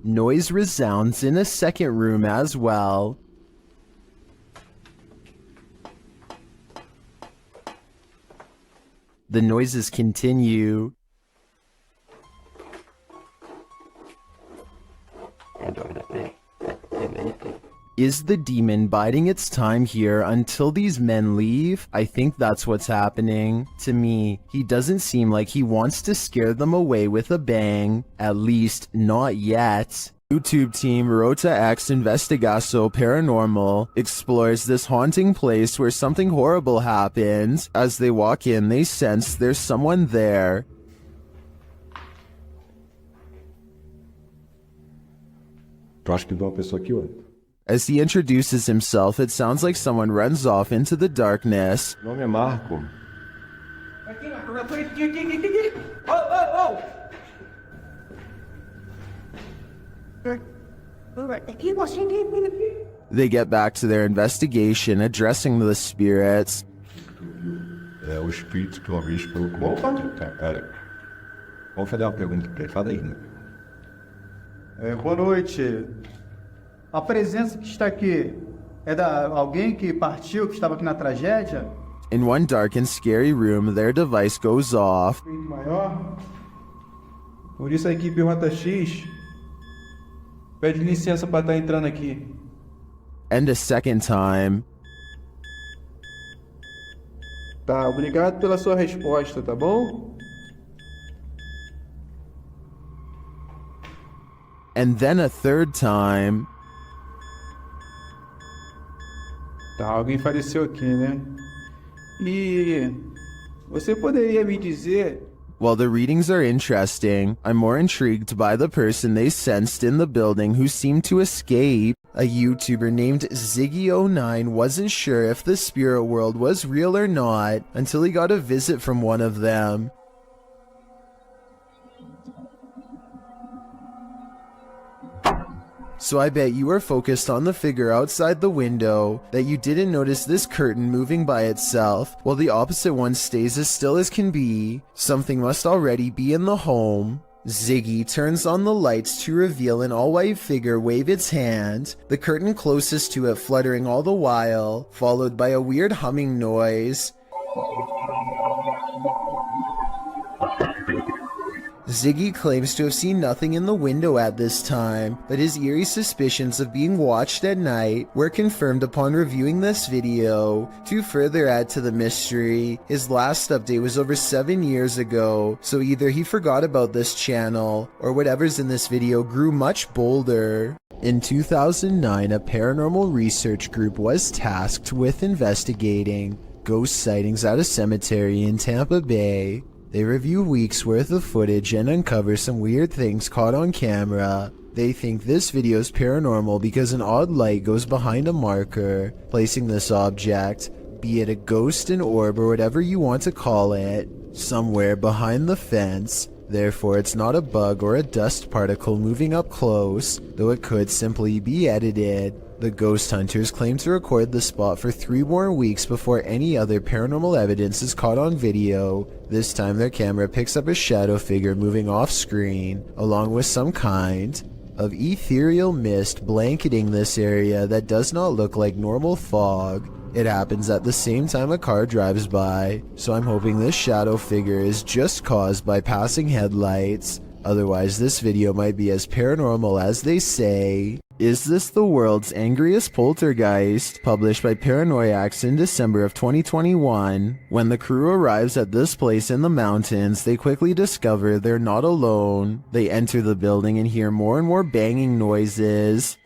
Noise resounds in a second room as well. The noises continue. Is the demon biding its time here until these men leave? I think that's what's happening. To me, he doesn't seem like he wants to scare them away with a bang. At least, not yet. YouTube team Rota X Investigaso Paranormal explores this haunting place where something horrible happens. As they walk in, they sense there's someone there. Tu acha que dá uma pessoa aqui, ué? As he introduces himself, it sounds like someone runs off into the darkness. Meu nome é Marco. They get back to their investigation, addressing the spirits. É o espírito que uma vez pelo corpo. Cara, vamos fazer uma pergunta pra ele. Fala aí, né? Boa noite. A presença que está aqui é da alguém que partiu, que estava aqui na tragédia? In one dark and scary room, their device goes off. Maior. Por isso a equipe Rota X pede licença para estar entrando aqui. And a second time. Tá, obrigado pela sua resposta, tá bom? And then a third time. Tá, alguém faleceu aqui, né? E você poderia me dizer... While the readings are interesting, I'm more intrigued by the person they sensed in the building who seemed to escape. A YouTuber named Ziggy09 wasn't sure if the spirit world was real or not until he got a visit from one of them. So I bet you were focused on the figure outside the window, that you didn't notice this curtain moving by itself, while the opposite one stays as still as can be. Something must already be in the home. Ziggy turns on the lights to reveal an all-white figure wave its hand, the curtain closest to it fluttering all the while, followed by a weird humming noise. Ziggy claims to have seen nothing in the window at this time, but his eerie suspicions of being watched at night were confirmed upon reviewing this video. To further add to the mystery, his last update was over 7 years ago, so either he forgot about this channel, or whatever's in this video grew much bolder. In 2009, a paranormal research group was tasked with investigating ghost sightings at a cemetery in Tampa Bay. They review weeks worth of footage and uncover some weird things caught on camera. They think this video is paranormal because an odd light goes behind a marker, placing this object, be it a ghost, an orb, or whatever you want to call it, somewhere behind the fence. Therefore, it's not a bug or a dust particle moving up close, though it could simply be edited. The ghost hunters claim to record the spot for 3 more weeks before any other paranormal evidence is caught on video. This time their camera picks up a shadow figure moving off screen, along with some kind of ethereal mist blanketing this area that does not look like normal fog. It happens at the same time a car drives by, so I'm hoping this shadow figure is just caused by passing headlights. Otherwise, this video might be as paranormal as they say. Is this the world's angriest poltergeist? Published by Paranoiacs in December of 2021. When the crew arrives at this place in the mountains, they quickly discover they're not alone. They enter the building and hear more and more banging noises.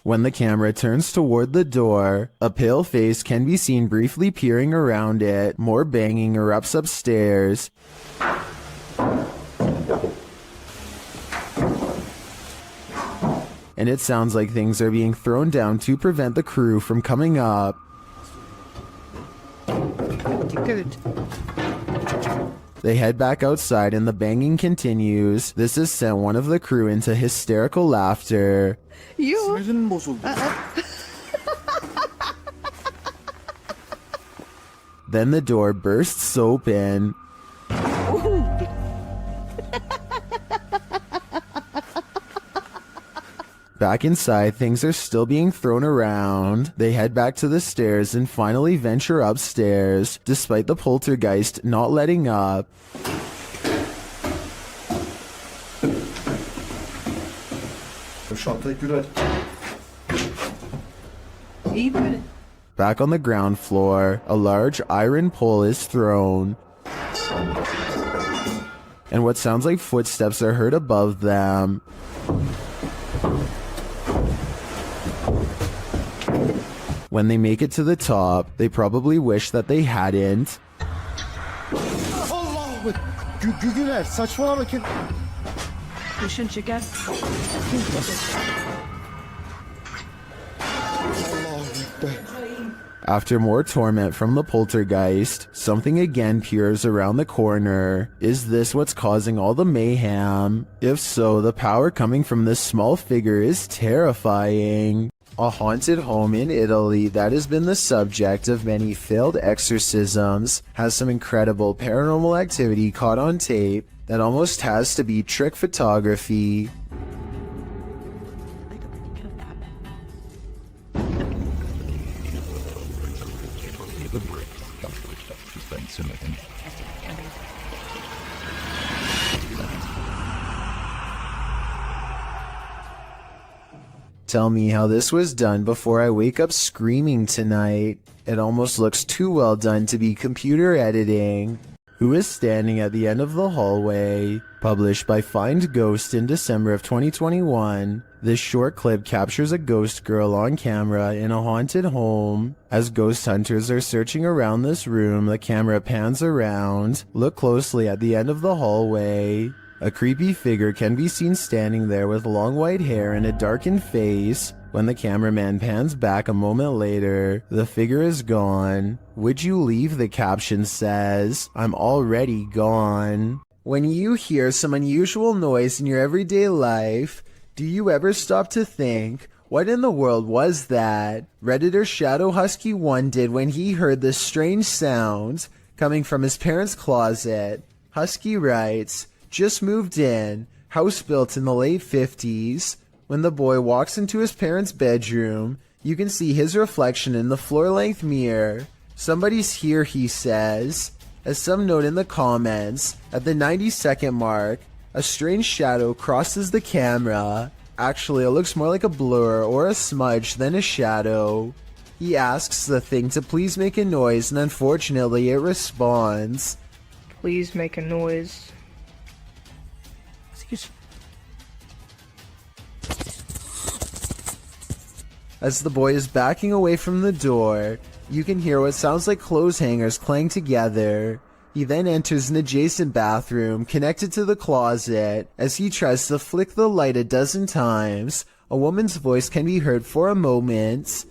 When the camera turns toward the door, a pale face can be seen briefly peering around it. More banging erupts upstairs. And it sounds like things are being thrown down to prevent the crew from coming up. Good. They head back outside and the banging continues. This has sent one of the crew into hysterical laughter. Then the door bursts open. Back inside, things are still being thrown around. They head back to the stairs and finally venture upstairs, despite the poltergeist not letting up. Back on the ground floor, a large iron pole is thrown, and what sounds like footsteps are heard above them. When they make it to the top, they probably wish that they hadn't. After more torment from the poltergeist, something again peers around the corner. Is this what's causing all the mayhem? If so, the power coming from this small figure is terrifying. A haunted home in Italy that has been the subject of many failed exorcisms has some incredible paranormal activity caught on tape that almost has to be trick photography. Tell me how this was done before I wake up screaming tonight. It almost looks too well done to be computer editing. Who is standing at the end of the hallway? Published by Find Ghost in December of 2021, this short clip captures a ghost girl on camera in a haunted home. As ghost hunters are searching around this room, the camera pans around. Look closely at the end of the hallway. A creepy figure can be seen standing there with long white hair and a darkened face. When the cameraman pans back a moment later, the figure is gone. Would you leave? The caption says. I'm already gone. When you hear some unusual noise in your everyday life, do you ever stop to think, what in the world was that? Redditor Shadow Husky 1 did when he heard this strange sound coming from his parents' closet. Husky writes, just moved in, house built in the late 50s. When the boy walks into his parents' bedroom, you can see his reflection in the floor-length mirror. Somebody's here, he says. As some note in the comments, at the 90-second mark, a strange shadow crosses the camera. Actually, it looks more like a blur or a smudge than a shadow. He asks the thing to please make a noise, and unfortunately it responds. Please make a noise. As the boy is backing away from the door, you can hear what sounds like clothes hangers clang together. He then enters an adjacent bathroom connected to the closet. As he tries to flick the light a dozen times, a woman's voice can be heard for a moment.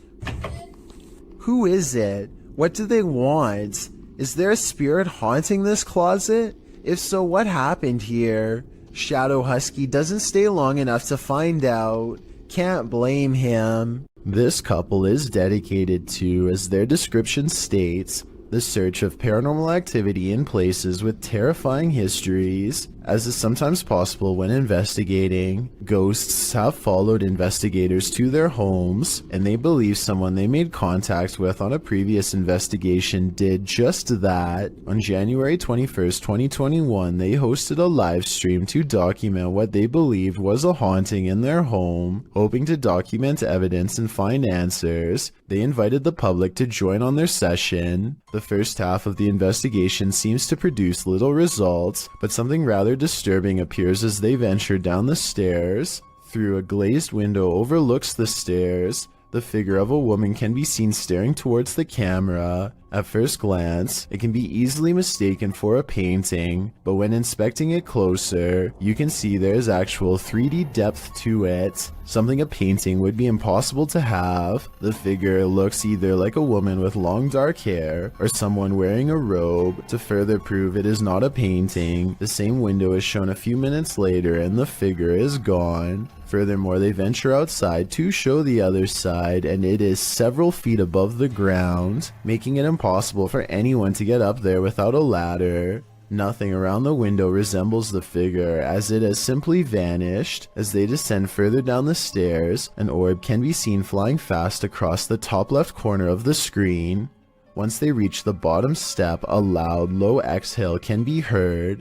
Who is it? What do they want? Is there a spirit haunting this closet? If so, what happened here? Shadow Husky doesn't stay long enough to find out. Can't blame him. This couple is dedicated to, as their description states, the search of paranormal activity in places with terrifying histories. As is sometimes possible when investigating, ghosts have followed investigators to their homes, and they believe someone they made contact with on a previous investigation did just that. On January 21st, 2021, they hosted a live stream to document what they believed was a haunting in their home. Hoping to document evidence and find answers, they invited the public to join on their session. The first half of the investigation seems to produce little results, but something rather disturbing appears as they venture down the stairs. Through a glazed window overlooks the stairs, the figure of a woman can be seen staring towards the camera. At first glance, it can be easily mistaken for a painting, but when inspecting it closer, you can see there is actual 3D depth to it, something a painting would be impossible to have. The figure looks either like a woman with long dark hair, or someone wearing a robe. To further prove it is not a painting, the same window is shown a few minutes later and the figure is gone. Furthermore, they venture outside to show the other side, and it is several feet above the ground, making it impossible for anyone to get up there without a ladder. Nothing around the window resembles the figure, as it has simply vanished. As they descend further down the stairs, an orb can be seen flying fast across the top left corner of the screen. Once they reach the bottom step, a loud, low exhale can be heard.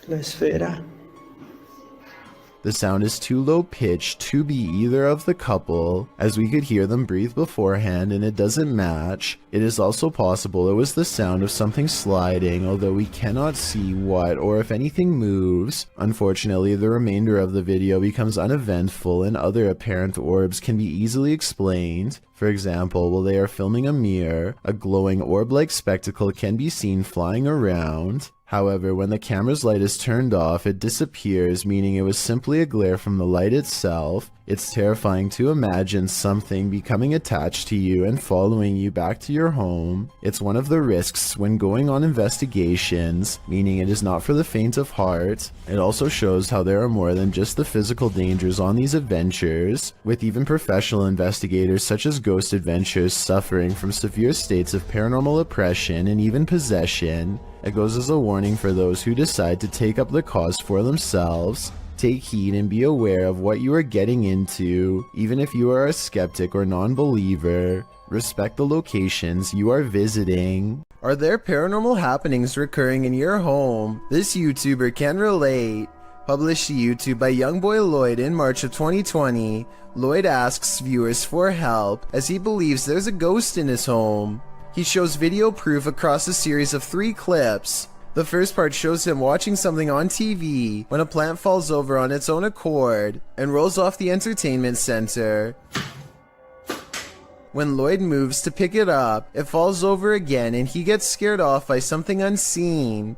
La esfera. The sound is too low pitched to be either of the couple, as we could hear them breathe beforehand and it doesn't match. It is also possible it was the sound of something sliding, although we cannot see what or if anything moves. Unfortunately, the remainder of the video becomes uneventful and other apparent orbs can be easily explained. For example, while they are filming a mirror, a glowing orb-like spectacle can be seen flying around. However, when the camera's light is turned off, it disappears, meaning it was simply a glare from the light itself. It's terrifying to imagine something becoming attached to you and following you back to your home. It's one of the risks when going on investigations, meaning it is not for the faint of heart. It also shows how there are more than just the physical dangers on these adventures, with even professional investigators such as Ghost Adventures suffering from severe states of paranormal oppression and even possession. It goes as a warning for those who decide to take up the cause for themselves. Take heed and be aware of what you are getting into, even if you are a skeptic or non-believer. Respect the locations you are visiting. Are there paranormal happenings recurring in your home? This YouTuber can relate. Published to YouTube by Youngboy Lloyd in March of 2020, Lloyd asks viewers for help as he believes there's a ghost in his home. He shows video proof across a series of 3 clips. The first part shows him watching something on TV when a plant falls over on its own accord and rolls off the entertainment center. When Lloyd moves to pick it up, it falls over again and he gets scared off by something unseen.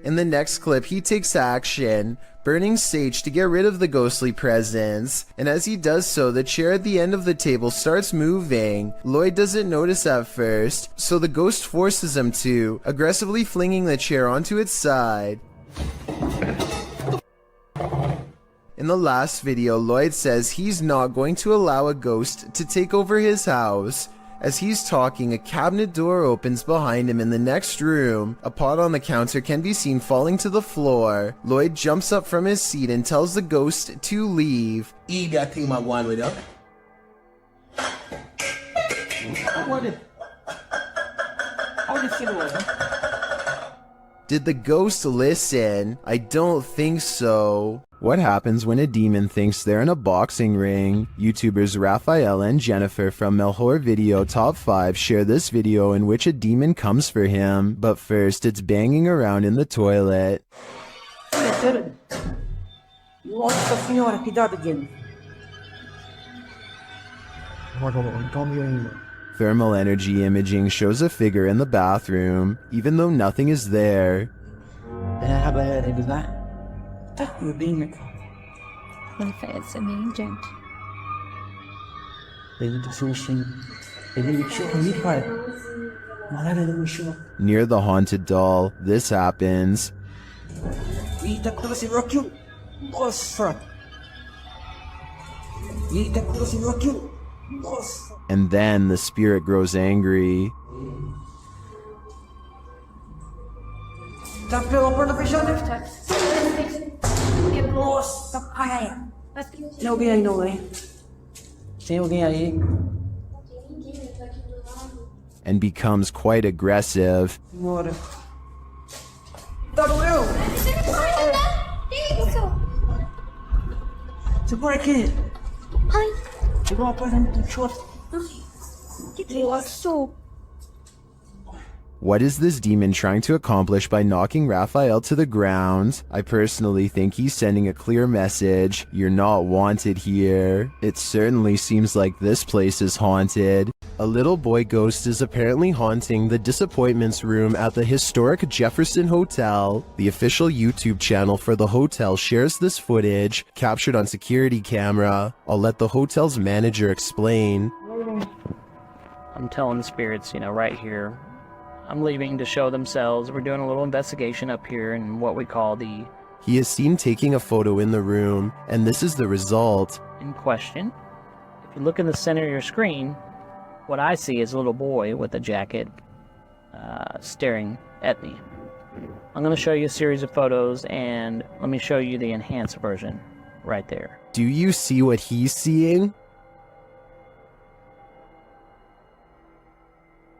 In the next clip, he takes action, burning sage to get rid of the ghostly presence, and as he does so, the chair at the end of the table starts moving. Lloyd doesn't notice at first, so the ghost forces him to, aggressively flinging the chair onto its side. In the last video, Lloyd says he's not going to allow a ghost to take over his house. As he's talking, a cabinet door opens behind him in the next room. A pot on the counter can be seen falling to the floor. Lloyd jumps up from his seat and tells the ghost to leave. Did the ghost listen? I don't think so. What happens when a demon thinks they're in a boxing ring? YouTubers Raphael and Jennifer from Melhor Video Top 5 share this video in which a demon comes for him, but first it's banging around in the toilet. Nossa senhora, cuidado, Guilherme. Thermal energy imaging shows a figure in the bathroom, even though nothing is there. It's an agent. Near the haunted doll, this happens. And then the spirit grows angry. Tem alguém aí não, hein? Tem alguém aí? And becomes quite aggressive. Bora. Tá doeu? Segura aqui. Ai. Chegou uma coisa muito chata. Que negócio. What is this demon trying to accomplish by knocking Raphael to the ground? I personally think he's sending a clear message. You're not wanted here. It certainly seems like this place is haunted. A little boy ghost is apparently haunting the disappointments room at the historic Jefferson Hotel. The official YouTube channel for the hotel shares this footage, captured on security camera. I'll let the hotel's manager explain. I'm telling the spirits, right here, I'm leaving to show themselves. We're doing a little investigation up here in what we call the... He is seen taking a photo in the room, and this is the result. In question. If you look in the center of your screen, what I see is a little boy with a jacket staring at me. I'm going to show you a series of photos, and let me show you the enhanced version right there. Do you see what he's seeing?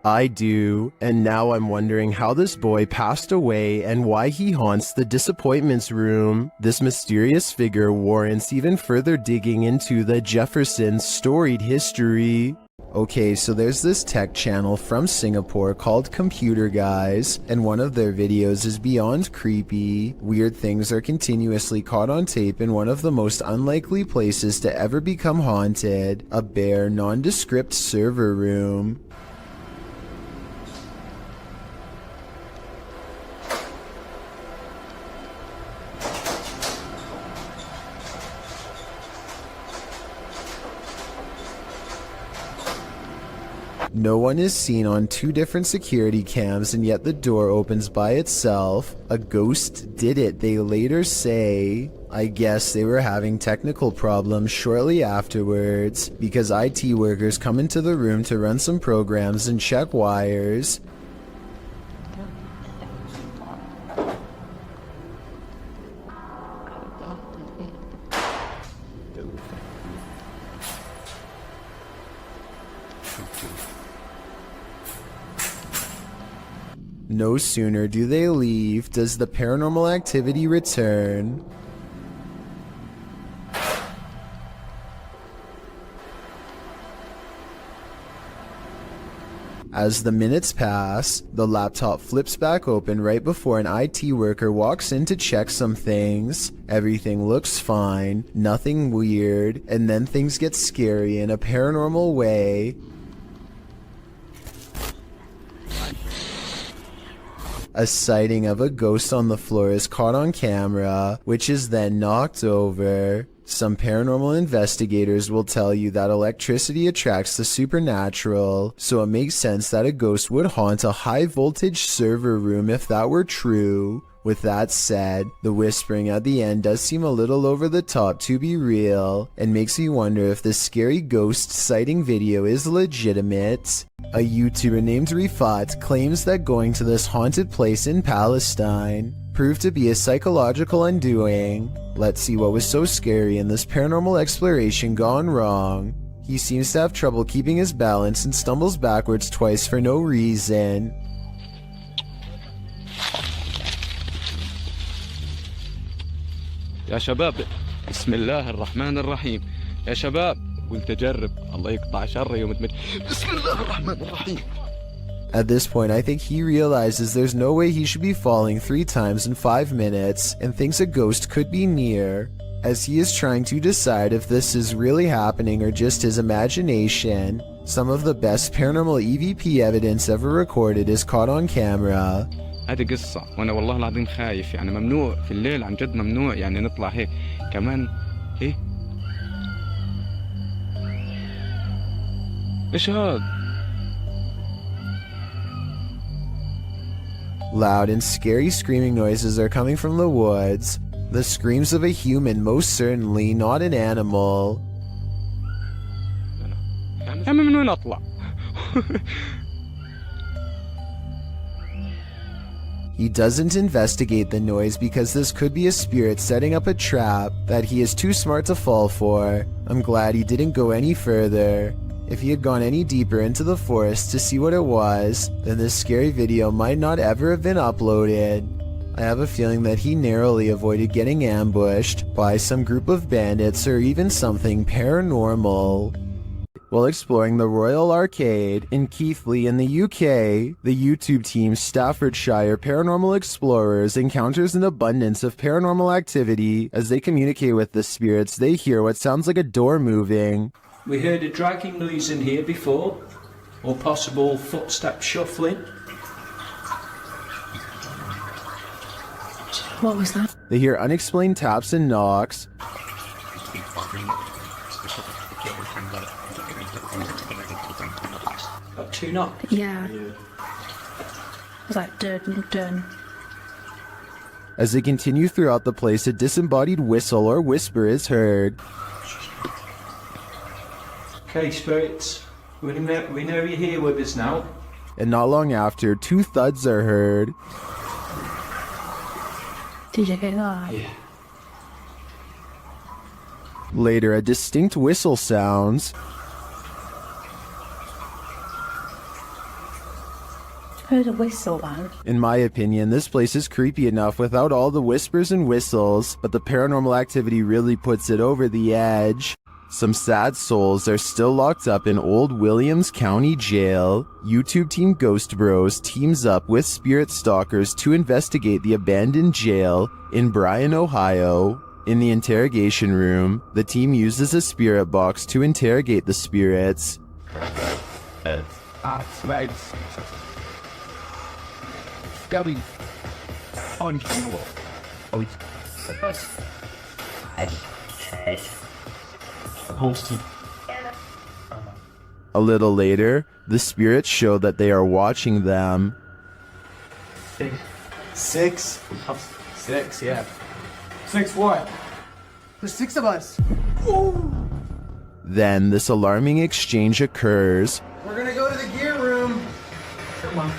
I do, and now I'm wondering how this boy passed away and why he haunts the disappointments room. This mysterious figure warrants even further digging into the Jefferson's storied history. Okay, so there's this tech channel from Singapore called Computer Guys, and one of their videos is beyond creepy. Weird things are continuously caught on tape in one of the most unlikely places to ever become haunted, a bare, nondescript server room. No one is seen on 2 different security cams, and yet the door opens by itself. A ghost did it, they later say. I guess they were having technical problems shortly afterwards, because IT workers come into the room to run some programs and check wires. No sooner do they leave does the paranormal activity return. As the minutes pass, the laptop flips back open right before an IT worker walks in to check some things. Everything looks fine, nothing weird, and then things get scary in a paranormal way. A sighting of a ghost on the floor is caught on camera, which is then knocked over. Some paranormal investigators will tell you that electricity attracts the supernatural, so it makes sense that a ghost would haunt a high-voltage server room if that were true. With that said, the whispering at the end does seem a little over the top to be real, and makes me wonder if this scary ghost sighting video is legitimate. A YouTuber named Rifat claims that going to this haunted place in Palestine proved to be a psychological undoing. Let's see what was so scary in this paranormal exploration gone wrong. He seems to have trouble keeping his balance and stumbles backwards twice for no reason. يا شباب بسم الله الرحمن الرحيم يا شباب وانت جرب الله يقطع شر يوم بسم الله الرحمن الرحيم. At this point, I think he realizes there's no way he should be falling 3 times in 5 minutes and thinks a ghost could be near, as he is trying to decide if this is really happening or just his imagination. Some of the best paranormal EVP evidence ever recorded is caught on camera. هذه قصة وأنا والله العظيم خايف يعني ممنوع في الليل عن جد ممنوع يعني نطلع هيك كمان إيه إيش هاد؟ Loud and scary screaming noises are coming from the woods. The screams of a human, most certainly not an animal. أنا من وين أطلع؟ He doesn't investigate the noise because this could be a spirit setting up a trap that he is too smart to fall for. I'm glad he didn't go any further. If he had gone any deeper into the forest to see what it was, then this scary video might not ever have been uploaded. I have a feeling that he narrowly avoided getting ambushed by some group of bandits or even something paranormal. While exploring the Royal Arcade in Keighley in the UK, the YouTube team Staffordshire Paranormal Explorers encounters an abundance of paranormal activity as they communicate with the spirits. They hear what sounds like a door moving. We heard a dragging noise in here before, or possible footstep shuffling. What was that? They hear unexplained taps and knocks. Got 2 knocks? Yeah. Was that dun? As they continue throughout the place, a disembodied whistle or whisper is heard. Okay, spirits, we know you're here with us now. And not long after, 2 thuds are heard. Did you hear that? Yeah. Later, a distinct whistle sounds. Heard a whistle, man. In my opinion, this place is creepy enough without all the whispers and whistles, but the paranormal activity really puts it over the edge. Some sad souls are still locked up in Old Williams County Jail. YouTube team Ghost Bros teams up with spirit stalkers to investigate the abandoned jail in Bryan, Ohio. In the interrogation room, the team uses a spirit box to interrogate the spirits. A little later, The spirits show that they are watching them. 6? 6, yeah. 6 what? There's 6 of us. Then this alarming exchange occurs. We're gonna go to the gear room. Come on.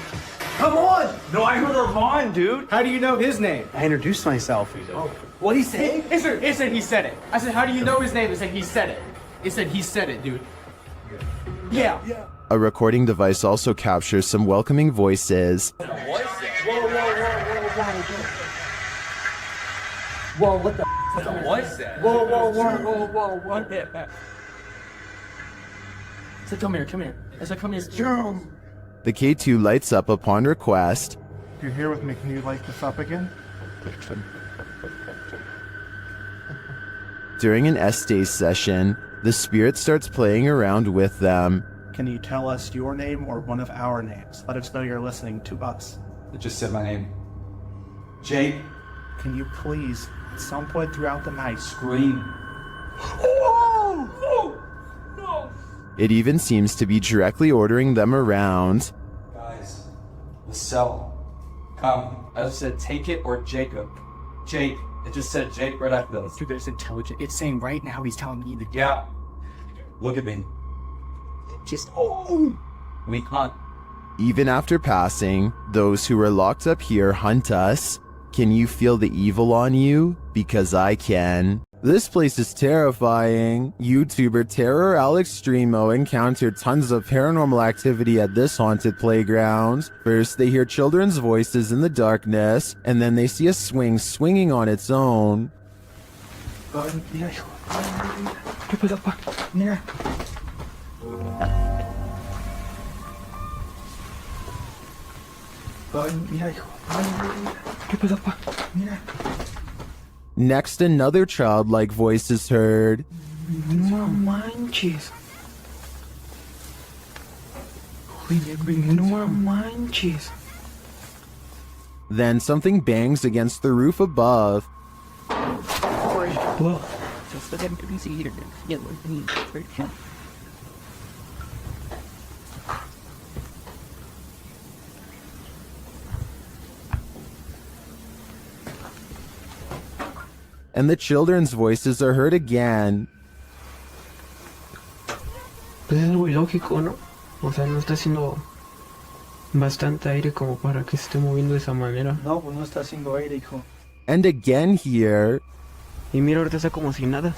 Come on! No, I heard Ron, dude. How do you know his name? I introduced myself. Oh. What'd he say? It said he said it. I said, how do you know his name? It said he said it. It said he said it, dude. Yeah. A recording device also captures some welcoming voices. Whoa, what the f*** was that? Whoa, what the I said, come here. I said, come here. Jerome. The K2 lights up upon request. You're here with me. Can you light this up again? During an S-Day session, the spirit starts playing around with them. Can you tell us your name or one of our names? Let us know you're listening to us. It just said my name. Jake. Can you please, at some point throughout the night, scream? It even seems to be directly ordering them around. Guys, the cell. Come. I just said take it or Jacob. Jake. It just said Jake right after this. Dude, that's intelligent. It's saying right now he's telling me that. Yeah. Look at me. Just, We hunt. Even after passing, those who are locked up here hunt us. Can you feel the evil on you? Because I can. This place is terrifying. YouTuber Terror Alex Streamo encountered tons of paranormal activity at this haunted playground. First, they hear children's voices in the darkness, and then they see a swing swinging on its own. Next, another childlike voice is heard. No manches. No manches. Then something bangs against the roof above. Whoa. And the children's voices are heard again. Pues es muy lógico, ¿no? O sea, no está haciendo bastante aire como para que se esté moviendo de esa manera. No, pues no está haciendo aire, hijo. And again here. Y mira, ahorita está como si nada.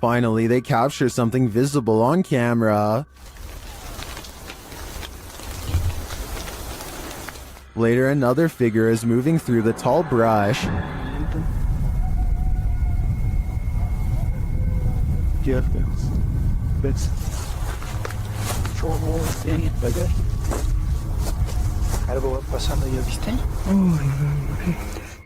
Finally, they capture something visible on camera. Later, another figure is moving through the tall brush.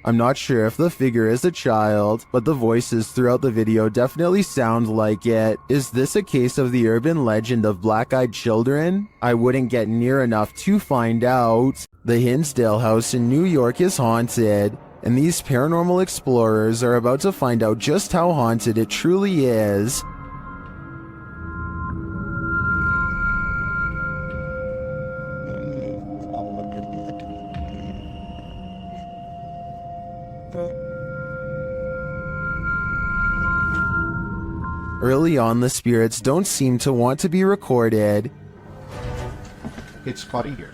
I'm not sure if the figure is a child, but the voices throughout the video definitely sound like it. Is this a case of the urban legend of black-eyed children? I wouldn't get near enough to find out. The Hinsdale house in New York is haunted, and these paranormal explorers are about to find out just how haunted it truly is. Early on, the spirits don't seem to want to be recorded. It's funny here.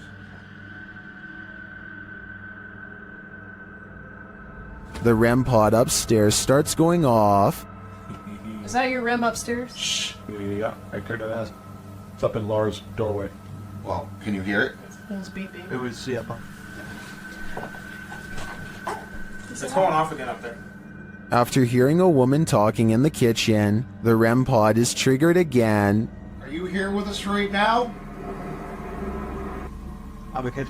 The REM pod upstairs starts going off. Is that your REM upstairs? Shh. Yeah, I could have asked. It's up in Laura's doorway. Well, can you hear it? It was beeping. It was, yeah. It's going off again up there. After hearing a woman talking in the kitchen, the REM pod is triggered again. Are you here with us right now? I'm okay.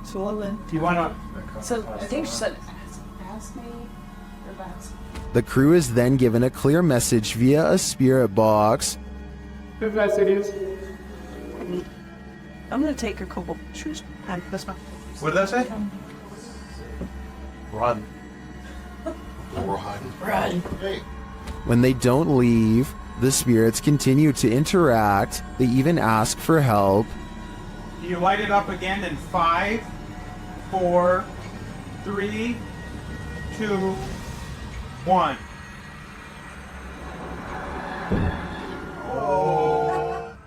So, Do you want to? so I think she said, ask me or that's. The crew is then given a clear message via a spirit box. If that's it is. I'm gonna take a couple pictures. That's fine. What did I say? Run. Run. Run. Hey. When they don't leave, The spirits continue to interact. They even ask for help. You light it up again in 5, 4, 3, 2, 1.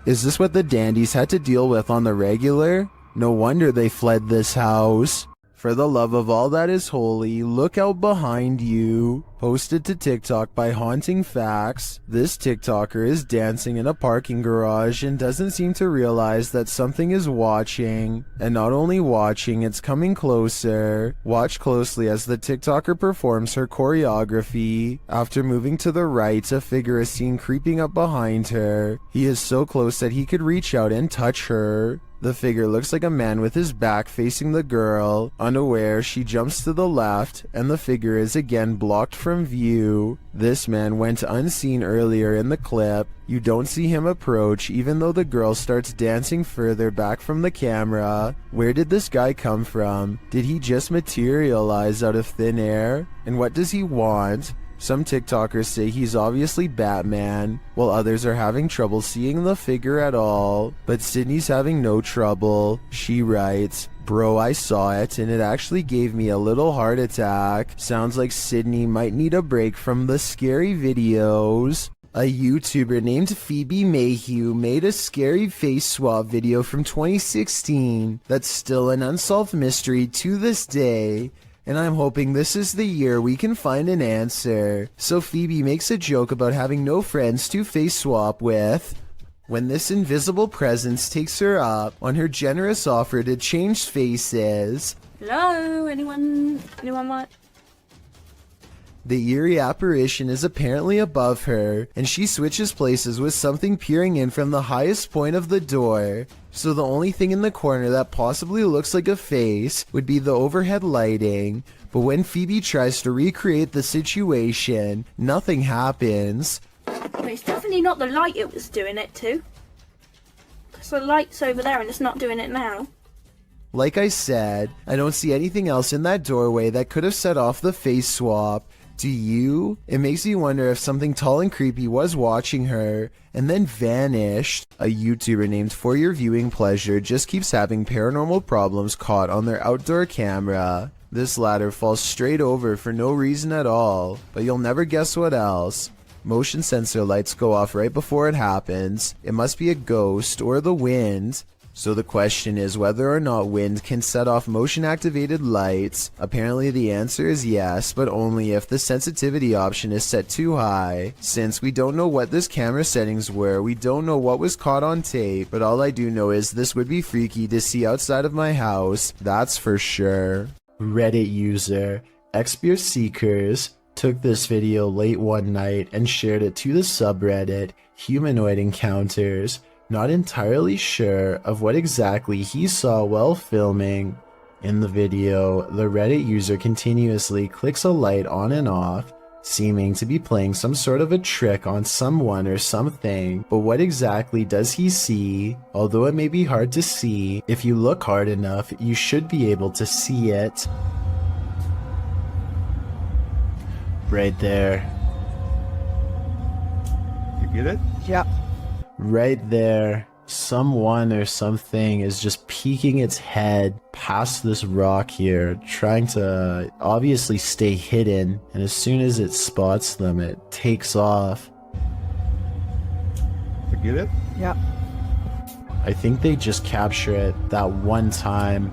Is this what the dandies had to deal with on the regular? No wonder they fled this house. For the love of all that is holy, look out behind you. Posted to TikTok by Haunting Facts, this TikToker is dancing in a parking garage and doesn't seem to realize that something is watching. And not only watching, it's coming closer. Watch closely as the TikToker performs her choreography. After moving to the right, a figure is seen creeping up behind her. He is so close that he could reach out and touch her. The figure looks like a man with his back facing the girl. Unaware, she jumps to the left, and the figure is again blocked from view. This man went unseen earlier in the clip. You don't see him approach, even though the girl starts dancing further back from the camera. Where did this guy come from? Did he just materialize out of thin air? And what does he want? Some TikTokers say he's obviously Batman, while others are having trouble seeing the figure at all. But Sydney's having no trouble. She writes, "Bro, I saw it and it actually gave me a little heart attack. Sounds like Sydney might need a break from the scary videos." A YouTuber named Phoebe Mayhew made a scary face swap video from 2016 that's still an unsolved mystery to this day. And I'm hoping this is the year we can find an answer. So Phoebe makes a joke about having no friends to face swap with, when this invisible presence takes her up on her generous offer to change faces. Hello, anyone want? The eerie apparition is apparently above her, and she switches places with something peering in from the highest point of the door. So the only thing in the corner that possibly looks like a face would be the overhead lighting. But when Phoebe tries to recreate the situation, nothing happens. But it's definitely not the light it was doing it to. Because the light's over there and it's not doing it now. Like I said, I don't see anything else in that doorway that could have set off the face swap. Do you? It makes me wonder if something tall and creepy was watching her and then vanished. A YouTuber named For Your Viewing Pleasure just keeps having paranormal problems caught on their outdoor camera. This ladder falls straight over for no reason at all, but you'll never guess what else. Motion sensor lights go off right before it happens. It must be a ghost or the wind. So the question is whether or not wind can set off motion-activated lights. Apparently the answer is yes, but only if the sensitivity option is set too high. Since we don't know what this camera settings were, we don't know what was caught on tape, but all I do know is this would be freaky to see outside of my house, that's for sure. Reddit user Expert Seekers took this video late one night and shared it to the subreddit Humanoid Encounters. Not entirely sure of what exactly he saw while filming. In the video, the Reddit user continuously clicks a light on and off, seeming to be playing some sort of a trick on someone or something. But what exactly does he see? Although it may be hard to see, if you look hard enough, you should be able to see it. Right there. You get it? Yep. Right there, someone or something is just peeking its head past this rock here, trying to obviously stay hidden, and as soon as it spots them, it takes off. You get it? Yep. I think they just capture it that one time,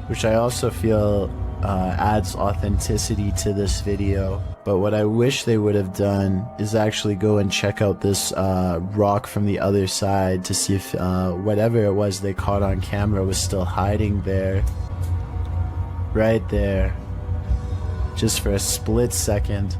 which I also feel adds authenticity to this video. But what I wish they would have done is actually go and check out this rock from the other side to see if whatever it was they caught on camera was still hiding there. Right there. Just for a split second.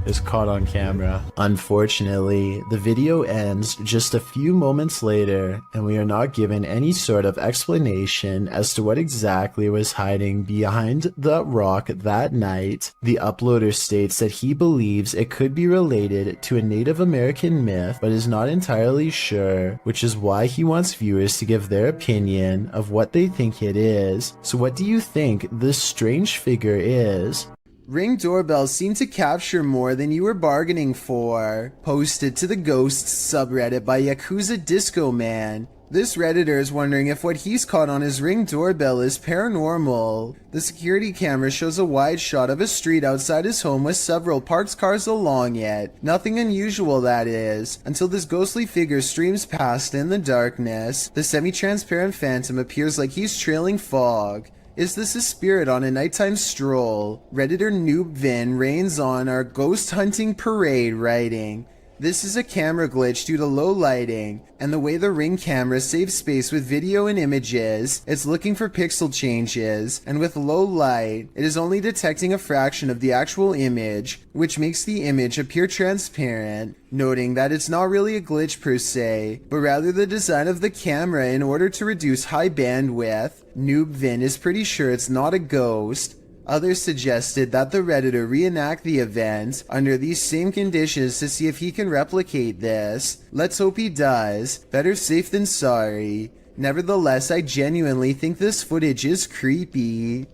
Is caught on camera. Unfortunately, the video ends just a few moments later, and we are not given any sort of explanation as to what exactly was hiding behind the rock that night. The uploader states that he believes it could be related to a Native American myth, but is not entirely sure, which is why he wants viewers to give their opinion of what they think it is. So what do you think this strange figure is? Ring doorbells seem to capture more than you were bargaining for. Posted to the Ghosts subreddit by Yakuza Disco Man. This Redditor is wondering if what he's caught on his Ring doorbell is paranormal. The security camera shows a wide shot of a street outside his home with several parked cars along it. Nothing unusual, that is, until this ghostly figure streams past in the darkness. The semi-transparent phantom appears like he's trailing fog. Is this a spirit on a nighttime stroll? Redditor Noob Vin reigns on our ghost hunting parade, writing, "This is a camera glitch due to low lighting, and the way the Ring camera saves space with video and images, it's looking for pixel changes, and with low light, it is only detecting a fraction of the actual image, which makes the image appear transparent," noting that it's not really a glitch per se, but rather the design of the camera in order to reduce high bandwidth. Noob Vin is pretty sure it's not a ghost. Others suggested that the Redditor reenact the event under these same conditions to see if he can replicate this. Let's hope he does. Better safe than sorry. Nevertheless, I genuinely think this footage is creepy.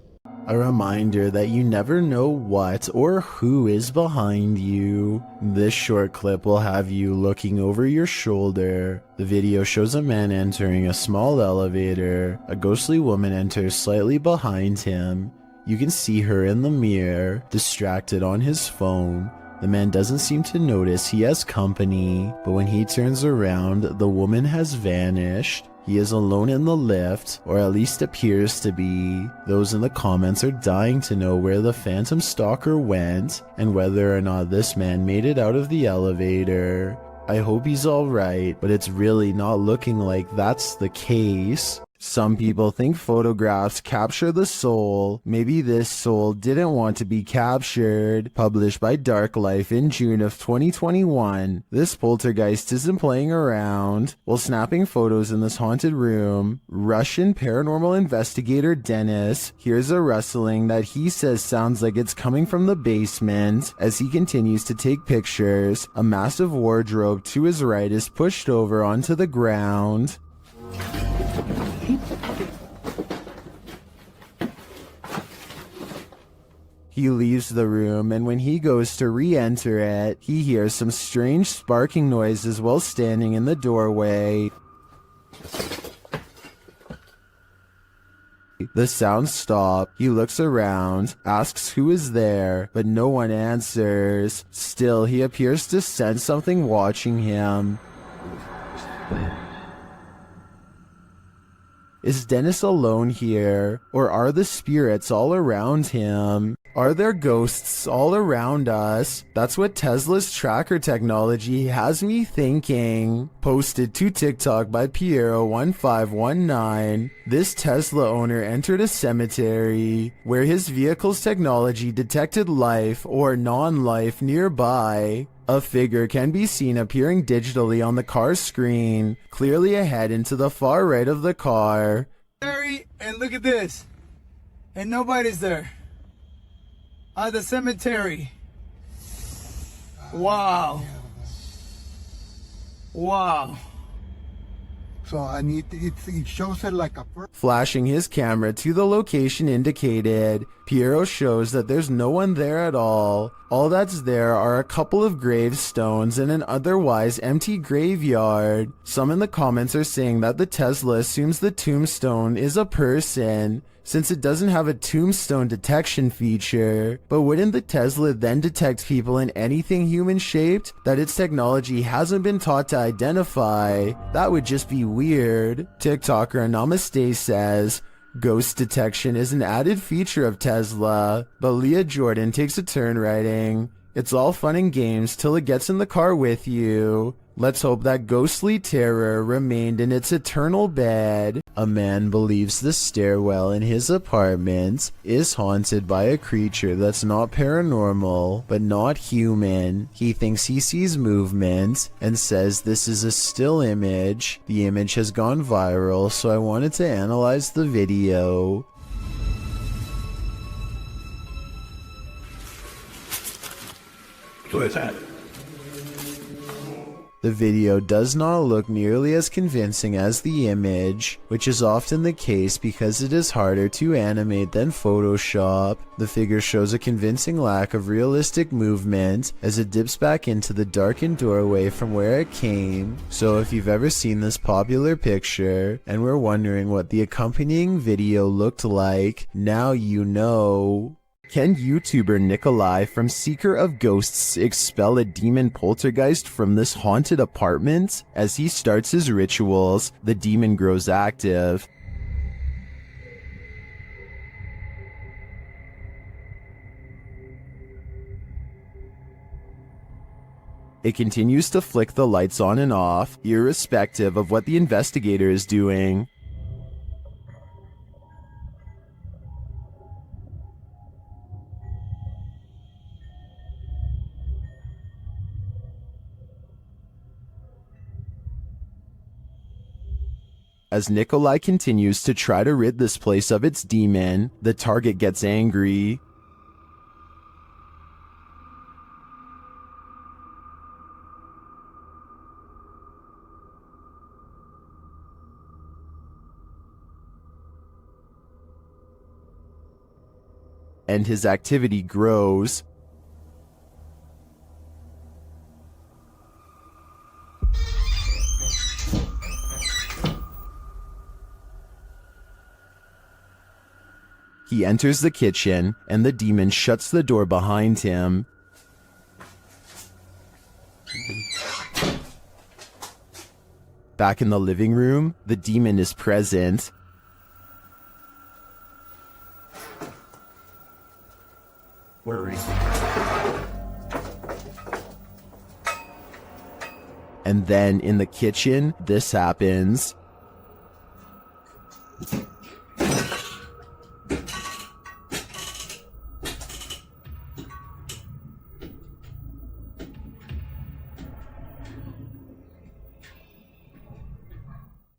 A reminder that you never know what or who is behind you. This short clip will have you looking over your shoulder. The video shows a man entering a small elevator. A ghostly woman enters slightly behind him. You can see her in the mirror, distracted on his phone. The man doesn't seem to notice he has company, but when he turns around, the woman has vanished. He is alone in the lift, or at least appears to be. Those in the comments are dying to know where the phantom stalker went, and whether or not this man made it out of the elevator. I hope he's alright, but it's really not looking like that's the case. Some people think photographs capture the soul. Maybe this soul didn't want to be captured. Published by Dark Life in June of 2021. This poltergeist isn't playing around. While snapping photos in this haunted room, Russian paranormal investigator Dennis hears a rustling that he says sounds like it's coming from the basement. As he continues to take pictures, a massive wardrobe to his right is pushed over onto the ground. He leaves the room, and when he goes to re-enter it, he hears some strange sparking noises while standing in the doorway. The sounds stop. He looks around, asks who is there, but no one answers. Still, he appears to sense something watching him. Is Dennis alone here, or are the spirits all around him? Are there ghosts all around us? That's what Tesla's tracker technology has me thinking. Posted to TikTok by Piero1519. This Tesla owner entered a cemetery where his vehicle's technology detected life or non-life nearby. A figure can be seen appearing digitally on the car's screen, clearly ahead into the far right of the car. And look at this. And nobody's there. The cemetery. Wow. Wow. So it shows it like a... Flashing his camera to the location indicated, Piero shows that there's no one there at all. All that's there are a couple of gravestones and an otherwise empty graveyard. Some in the comments are saying that the Tesla assumes the tombstone is a person, since it doesn't have a tombstone detection feature. But wouldn't the Tesla then detect people in anything human-shaped that its technology hasn't been taught to identify? That would just be weird. TikToker Namaste says, ghost detection is an added feature of Tesla, but Leah Jordan takes a turn writing, "It's all fun and games till it gets in the car with you. Let's hope that ghostly terror remained in its eternal bed." A man believes the stairwell in his apartment is haunted by a creature that's not paranormal, but not human. He thinks he sees movement and says this is a still image. The image has gone viral, so I wanted to analyze the video. What is that? The video does not look nearly as convincing as the image, which is often the case because it is harder to animate than Photoshop. The figure shows a convincing lack of realistic movement as it dips back into the darkened doorway from where it came. So if you've ever seen this popular picture and were wondering what the accompanying video looked like, now you know. Can YouTuber Nikolai from Seeker of Ghosts expel a demon poltergeist from this haunted apartment? As he starts his rituals, the demon grows active. It continues to flick the lights on and off, irrespective of what the investigator is doing. As Nikolai continues to try to rid this place of its demon, the target gets angry. And his activity grows. He enters the kitchen, and the demon shuts the door behind him. Back in the living room, the demon is present. Where is he? And then in the kitchen, this happens.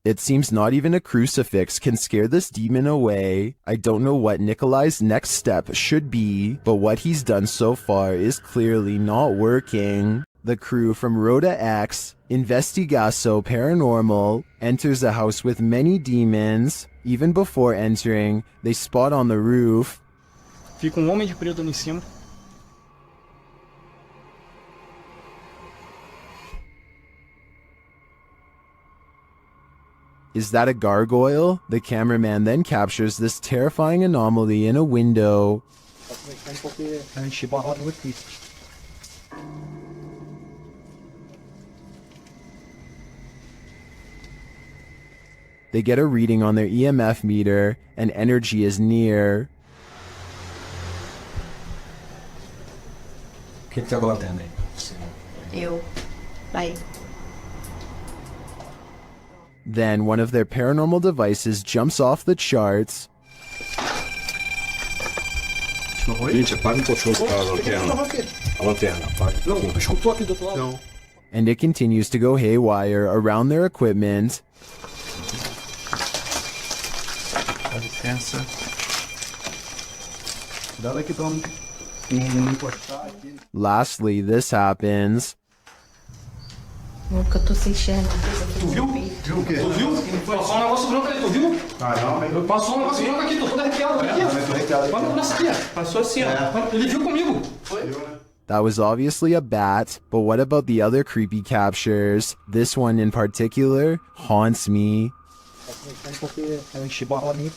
It seems not even a crucifix can scare this demon away. I don't know what Nikolai's next step should be, but what he's done so far is clearly not working. The crew from Rhoda X, Investigaso Paranormal, enters a house with many demons. Even before entering, they spot on the roof. Fica homem de preto ali em cima. Is that a gargoyle? The cameraman then captures this terrifying anomaly in a window. They get a reading on their EMF meter, and energy is near. O que tá acontecendo aí? Eu. Vai. Then one of their paranormal devices jumps off the charts. Gente, apaga um pouquinho a lanterna. A lanterna, apaga. Não, eu tô aqui do outro lado. Não. And it continues to go haywire around their equipment. Dá licença. Cuidado aqui pra não encostar aqui. Lastly, this happens. Nunca tô sem enxerga. Tu viu? Viu o quê? Tu viu? Passou um negócio branco ali, tu viu? Caramba. Passou um negócio branco aqui, tô todo arrepiado. Aqui, ó. Olha aqui, ó. Passou assim, ó. Ele viu comigo. Foi. That was obviously a bat, but what about the other creepy captures? This one in particular haunts me. Porque ela enche bola ali.